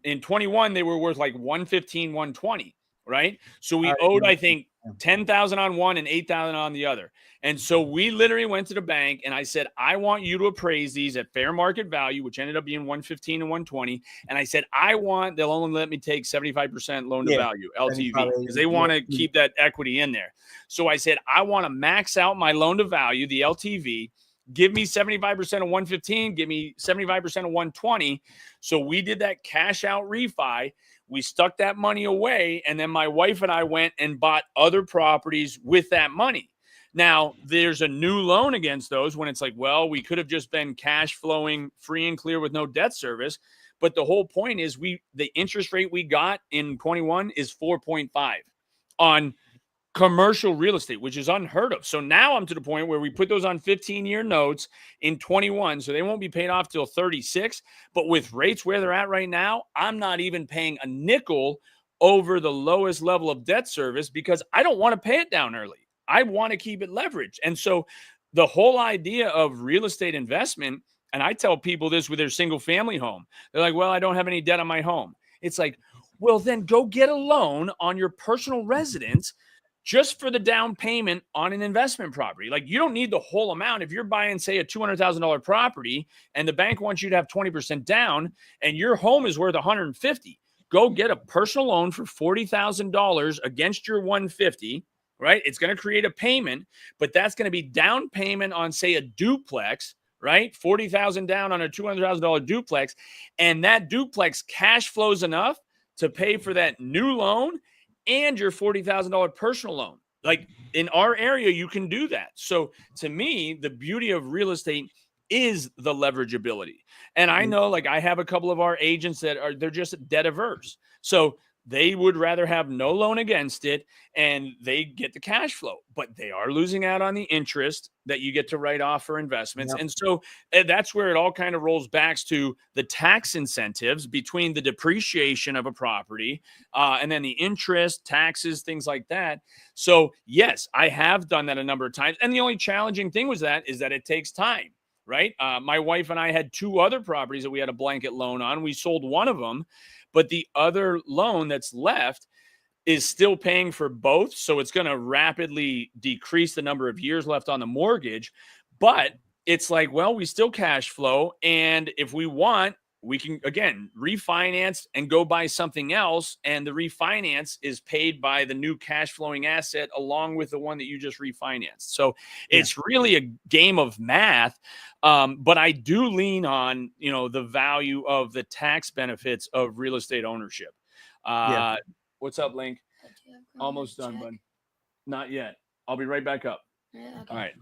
in 21, they were worth like 115, 120. Right. So we owed, I think, 10,000 on one and 8,000 on the other. And so we literally went to the bank and I said, I want you to appraise these at fair market value, which ended up being 115 and 120. And I said, they'll only let me take 75% loan to value LTV because they want to keep that equity in there. So I said, I want to max out my loan to value, the LTV. Give me 75% of 115, give me 75% of 120. So we did that cash out refi. We stuck that money away, and then my wife and I went and bought other properties with that money. Now, there's a new loan against those when it's like, well, we could have just been cash flowing free and clear with no debt service. But the whole point is the interest rate we got in 21 is 4.5 on commercial real estate, which is unheard of. So now I'm to the point where we put those on 15-year notes in 21, so they won't be paid off till 36. But with rates where they're at right now, I'm not even paying a nickel over the lowest level of debt service because I don't want to pay it down early. I want to keep it leveraged. And so the whole idea of real estate investment, and I tell people this with their single family home, they're like, well, I don't have any debt on my home. It's like, well, then go get a loan on your personal residence just for the down payment on an investment property. Like, you don't need the whole amount. If you're buying, say, a $200,000 property and the bank wants you to have 20% down and your home is worth $150, go get a personal loan for $40,000 against your $150, right? It's going to create a payment, but that's going to be down payment on, say, a duplex, right? 40,000 down on a $200,000 duplex, and that duplex cash flows enough to pay for that new loan and your $40,000 personal loan. Like in our area, you can do that. So to me, the beauty of real estate is the leverageability. And I know, like, I have a couple of our agents that they're just debt averse. So they would rather have no loan against it and they get the cash flow, but they are losing out on the interest that you get to write off for investments. Yep. And so that's where it all kind of rolls back to the tax incentives between the depreciation of a property and then the interest, taxes, things like that. So yes, I have done that a number of times. And the only challenging thing is that it takes time. Right. My wife and I had 2 other properties that we had a blanket loan on. We sold one of them, but the other loan that's left is still paying for both. So it's going to rapidly decrease the number of years left on the mortgage. But it's like, well, we still cash flow. And if we want, we can, again, refinance and go buy something else. And the refinance is paid by the new cash flowing asset along with the one that you just refinanced. So it's really a game of math. But I do lean on, the value of the tax benefits of real estate ownership. What's up, Link? Almost done, bud. Not yet. I'll be right back up. Yeah, okay. All right.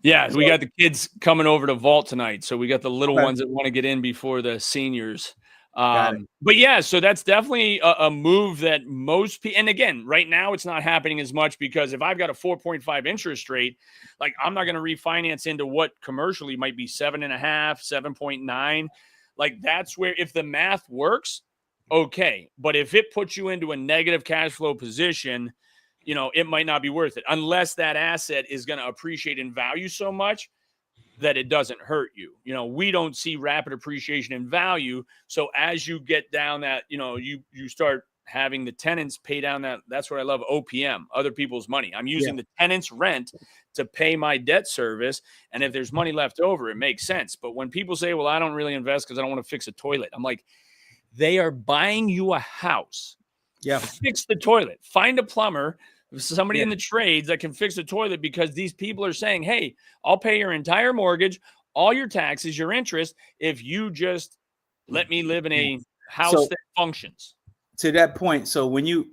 Yeah, we got the kids coming over to vault tonight. So we got the little ones that want to get in before the seniors. But yeah, so that's definitely a move that most people, and again, right now it's not happening as much because if I've got a 4.5 interest rate, like I'm not going to refinance into what commercially might be 7.5, 7.9. Like that's where, if the math works, okay. But if it puts you into a negative cash flow position, it might not be worth it unless that asset is going to appreciate in value so much that it doesn't hurt you. We don't see rapid appreciation in value. So as you get down that, you start having the tenants pay down that's what I love, OPM, other people's money. I'm using the tenant's rent to pay my debt service. And if there's money left over, it makes sense. But when people say, well, I don't really invest because I don't want to fix a toilet, I'm like, they are buying you a house. Yeah. Fix the toilet. Find a plumber, somebody in the trades that can fix the toilet, because these people are saying, hey, I'll pay your entire mortgage, all your taxes, your interest, if you just let me live in a house that functions. To that point, so when you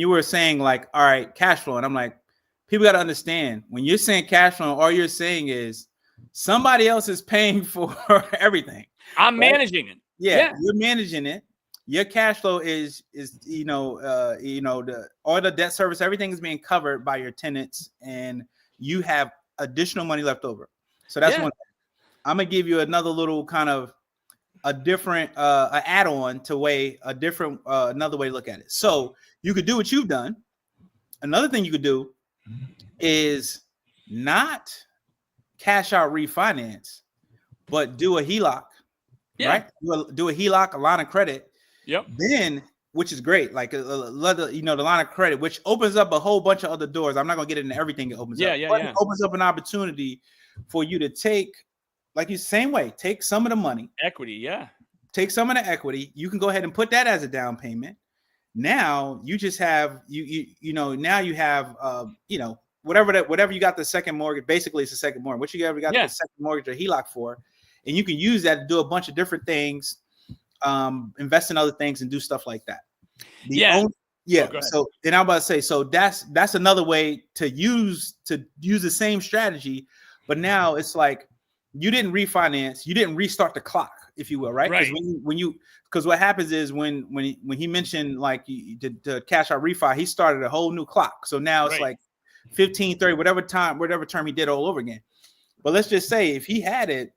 were saying like, all right, cash flow, and I'm like, people got to understand, when you're saying cash flow, all you're saying is somebody else is paying for everything. I'm managing it. Yeah, you're managing it. Your cash flow is all the debt service, everything is being covered by your tenants, and you have additional money left over. So that's one thing. I'm gonna give you another little kind of a different add-on to another way to look at it. So you could do what you've done. Another thing you could do is not cash out refinance, but do a HELOC. Right? Do a HELOC, a line of credit. Yep. Then, which is great, like the line of credit, which opens up a whole bunch of other doors. I'm not gonna get into everything it opens up. But it opens up an opportunity for you to take, like you same way, take some of the money, equity. Take some of the equity. You can go ahead and put that as a down payment. Now you just have now you have whatever you got the second mortgage. Basically, it's the second mortgage. What you ever got the second mortgage or HELOC for, and you can use that to do a bunch of different things. Invest in other things and do stuff like that. So then I'm about to say, so that's another way to use the same strategy, but now it's like you didn't refinance, you didn't restart the clock, if you will, right? Because what happens is when he mentioned like to cash out refi, he started a whole new clock. So now it's like 15, 30, whatever term he did all over again. But let's just say if he had it,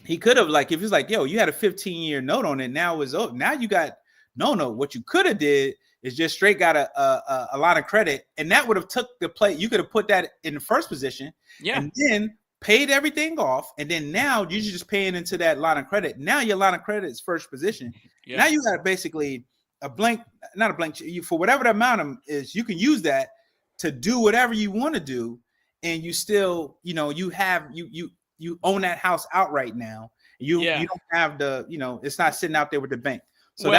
he could have, like, if he's like, yo, you had a 15-year note on it, now it's over. Now you got no note. What you could have did is just straight got a line of credit, and that would have took the play. You could have put that in the first position, and then paid everything off, and then now you're just paying into that line of credit. Now your line of credit is first position. Now you got basically not a blank. For whatever the amount is, you can use that to do whatever you want to do, and you still, you own that house outright now. You don't have it's not sitting out there with the bank. So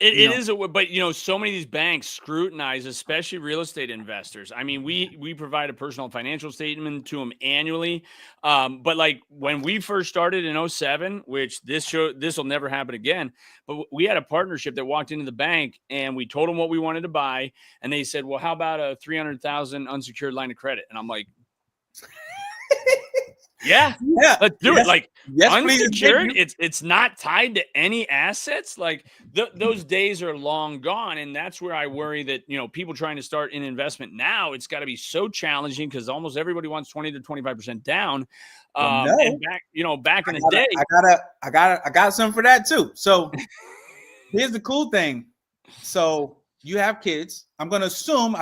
It is, but so many of these banks scrutinize, especially real estate investors. I mean, we provide a personal financial statement to them annually. But like when we first started in 2007, which this will never happen again, but we had a partnership that walked into the bank and we told them what we wanted to buy. And they said, well, how about a 300,000 unsecured line of credit? And I'm like, yeah, let's do it. Like unsecured, it's not tied to any assets. Like those days are long gone, and that's where I worry that people trying to start an investment now, it's got to be so challenging because almost everybody wants 20 to 25% down. And back in the day, I got something for that too. So here's the cool thing. So you have kids. I'm gonna assume.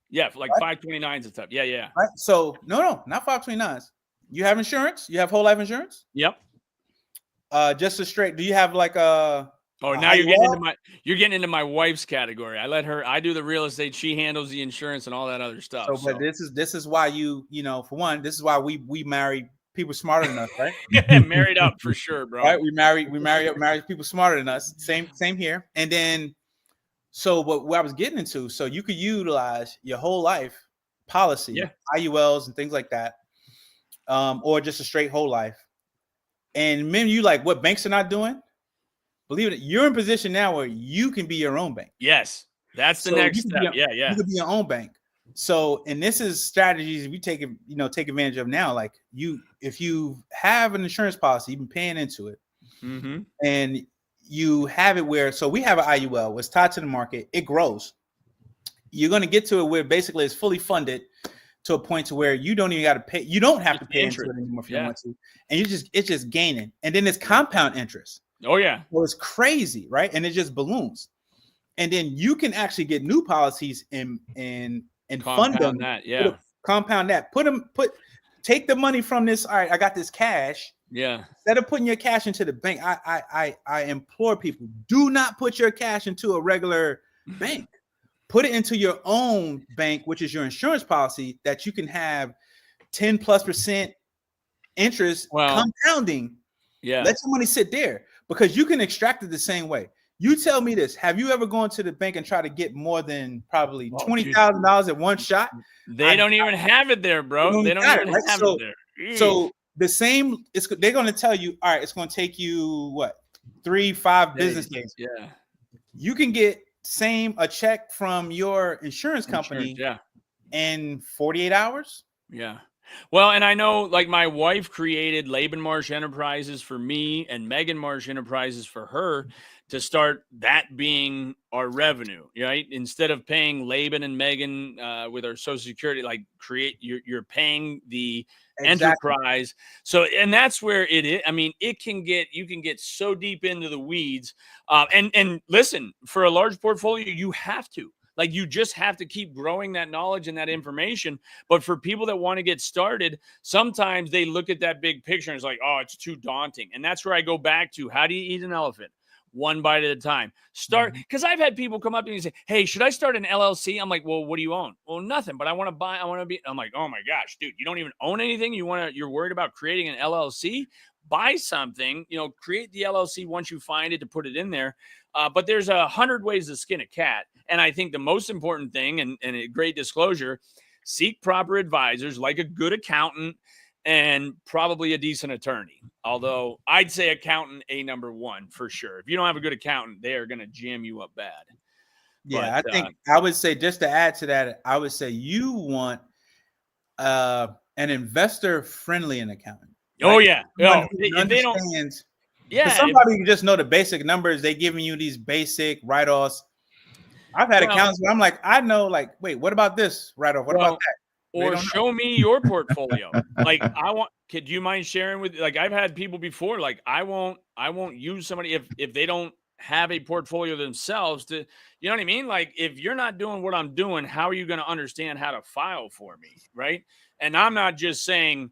Yeah, like right? 529s and stuff. Yeah. Right. So no, not 529s. You have insurance? You have whole life insurance? Yep. Just a straight. Do you have like a? Oh, now you're getting into my wife's category. I do the real estate. She handles the insurance and all that other stuff. But this is why for one, this is why we marry people smarter than us, right? Yeah, married up for sure, bro. Right? We marry people smarter than us. Same here. And then, so what I was getting into, so you could utilize your whole life policy, IULs and things like that. Or just a straight whole life. And men, you like what banks are not doing? Believe it, you're in position now where you can be your own bank. Yes, that's the next step. Yeah. You could be your own bank. So, and this is strategies we take advantage of now. Like if you have an insurance policy, you've been paying into it, and you have it where, so we have an IUL, it's tied to the market, it grows. You're going to get to it where basically it's fully funded to a point to where you don't even got to pay. You don't have to pay into it anymore if you want to, and it's just gaining, and then it's compound interest. Oh yeah, so it's crazy, right? And it just balloons, and then you can actually get new policies and fund them. Compound that. Take the money from this. All right, I got this cash. Yeah. Instead of putting your cash into the bank, I implore people: do not put your cash into a regular bank. Put it into your own bank, which is your insurance policy, that you can have 10+% interest compounding. Yeah. Let your money sit there because you can extract it the same way. You tell me this. Have you ever gone to the bank and tried to get more than probably $20,000 at one shot? They don't even have it there, bro. They don't even have it there. So the same, they're going to tell you, all right, it's going to take you what, 3-5 business days. Yeah. You can get a check from your insurance company in 48 hours. Yeah. Well, and I know like my wife created Laban Marsh Enterprises for me and Megan Marsh Enterprises for her to start that being our revenue, right? Instead of paying Laban and Megan with our Social Security, like you're paying the enterprise. So, and that's where it is. I mean, you can get so deep into the weeds. And listen, for a large portfolio, you have to. Like you just have to keep growing that knowledge and that information. But for people that want to get started, sometimes they look at that big picture and it's like, oh, it's too daunting. And that's where I go back to, how do you eat an elephant? One bite at a time. Start, because I've had people come up to me and say, hey, should I start an LLC? I'm like, well, what do you own? Well, nothing, but I want to be, I'm like, oh my gosh, dude, you don't even own anything. You're worried about creating an LLC? Buy something, create the LLC once you find it to put it in there. But there's 100 ways to skin a cat. And I think the most important thing, and a great disclosure, seek proper advisors like a good accountant and probably a decent attorney. Although I'd say accountant number one for sure. If you don't have a good accountant, they are going to jam you up bad. Yeah, but, I think I would say, just to add to that, I would say you want an investor-friendly accountant. Right? Oh yeah. If they don't. Yeah. Somebody can just know the basic numbers. They giving you these basic write-offs. I've had accountants where I'm like, I know, like, wait, what about this write-off? What about that? Or show me your portfolio. Like, could you mind sharing with, like, I've had people before, like, I won't use somebody if they don't have a portfolio themselves to, you know what I mean? Like, if you're not doing what I'm doing, how are you going to understand how to file for me? Right. And I'm not just saying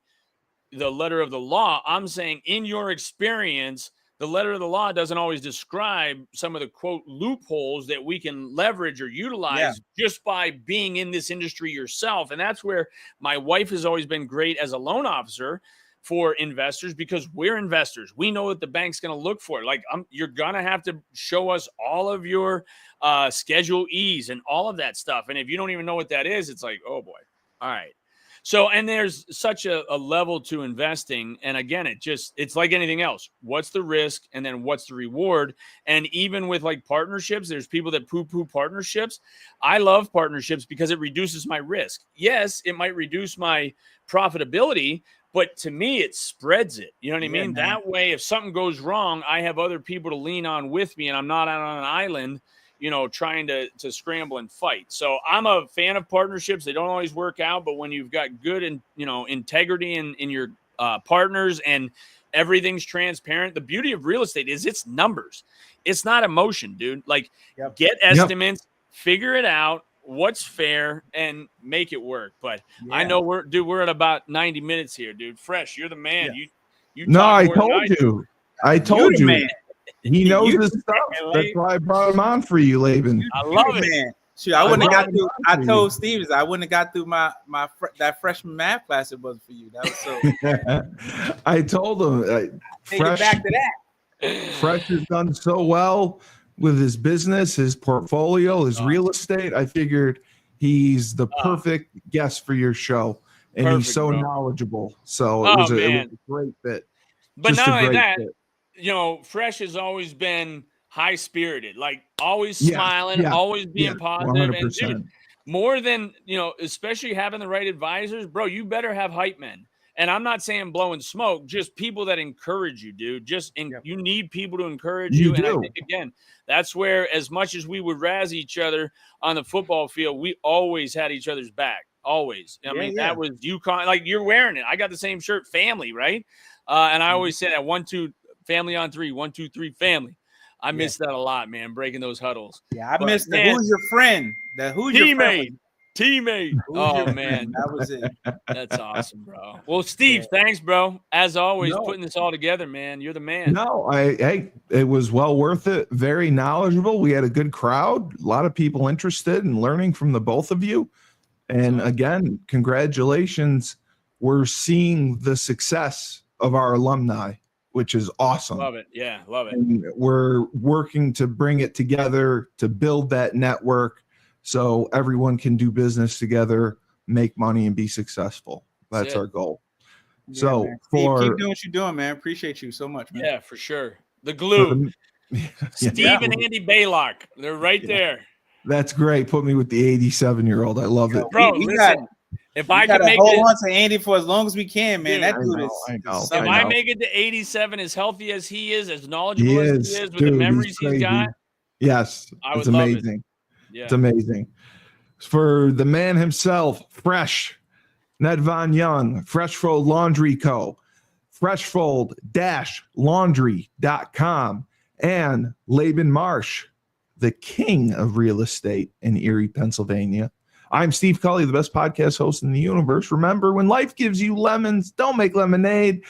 the letter of the law. I'm saying in your experience, the letter of the law doesn't always describe some of the quote loopholes that we can leverage or utilize just by being in this industry yourself. And that's where my wife has always been great as a loan officer for investors because we're investors. We know what the bank's going to look for. Like, you're going to have to show us all of your Schedule E's and all of that stuff. And if you don't even know what that is, it's like, oh boy. All right. So, and there's such a level to investing. And again, it's like anything else. What's the risk? And then what's the reward? And even with like partnerships, there's people that poo-poo partnerships. I love partnerships because it reduces my risk. Yes, it might reduce my profitability, but to me, it spreads it. You know what I mean? Man. That way, if something goes wrong, I have other people to lean on with me, and I'm not out on an island, trying to scramble and fight. So I'm a fan of partnerships. They don't always work out, but when you've got good and integrity in your partners and everything's transparent, the beauty of real estate is it's numbers. It's not emotion, dude. Like, get estimates, figure it out, what's fair, and make it work. But I know we're at about 90 minutes here, dude. Fresh, you're the man. You no, I told you. Man. He knows this stuff. That's why I brought him on for you, Laban. I love it, man. Shoot, I wouldn't have got through. I told Stevens I wouldn't have got through that freshman math class. It wasn't for you. That was so. I told him. Fresh, back to that. Fresh has done so well with his business, his portfolio, his real estate. I figured he's the perfect guest for your show, and he's so knowledgeable. So it was a great fit. But not only that. Fit. Fresh has always been high spirited, like always smiling, always being positive. 100%. And dude, more than, especially having the right advisors, bro, you better have hype men. And I'm not saying blowing smoke, just people that encourage you, dude. You need people to encourage you. And I think, again, that's where, as much as we would razz each other on the football field, we always had each other's back. Always. I mean, that was UConn. Like, you're wearing it. I got the same shirt, family, right? And I always say that 1-2 family on 3, 1, 2, 3 family. I miss that a lot, man. Breaking those huddles. Yeah, I missed the who's your friend? The who's your friend? Teammate. Oh man, that was it. That's awesome, bro. Well, Steve, thanks, bro. As always, putting this all together, man. You're the man. No, it was well worth it. Very knowledgeable. We had a good crowd. A lot of people interested in learning from the both of you. And again, congratulations. We're seeing the success of our alumni, which is awesome. Love it. Yeah, love it. And we're working to bring it together to build that network so everyone can do business together, make money, and be successful. That's our goal. Yeah, so keep doing what you're doing, man. Appreciate you so much, man. Yeah, for sure. The glue. Steve and Andy Baylock. They're right there. That's great. Put me with the 87-year-old. I love it. Bro, listen. If I can make hold on to Andy for as long as we can, man. Dude, that dude is. If I make it to 87, as healthy as he is, as knowledgeable as he is, with the memories he's got, yes, it's amazing. Yeah. It's amazing. For the man himself, Fresh, Nedvonne Young, Freshfold Laundry Co., freshfold-laundry.com, and Laban Marsh, the king of real estate in Erie, Pennsylvania. I'm Steve Cully, the best podcast host in the universe. Remember, when life gives you lemons, don't make lemonade.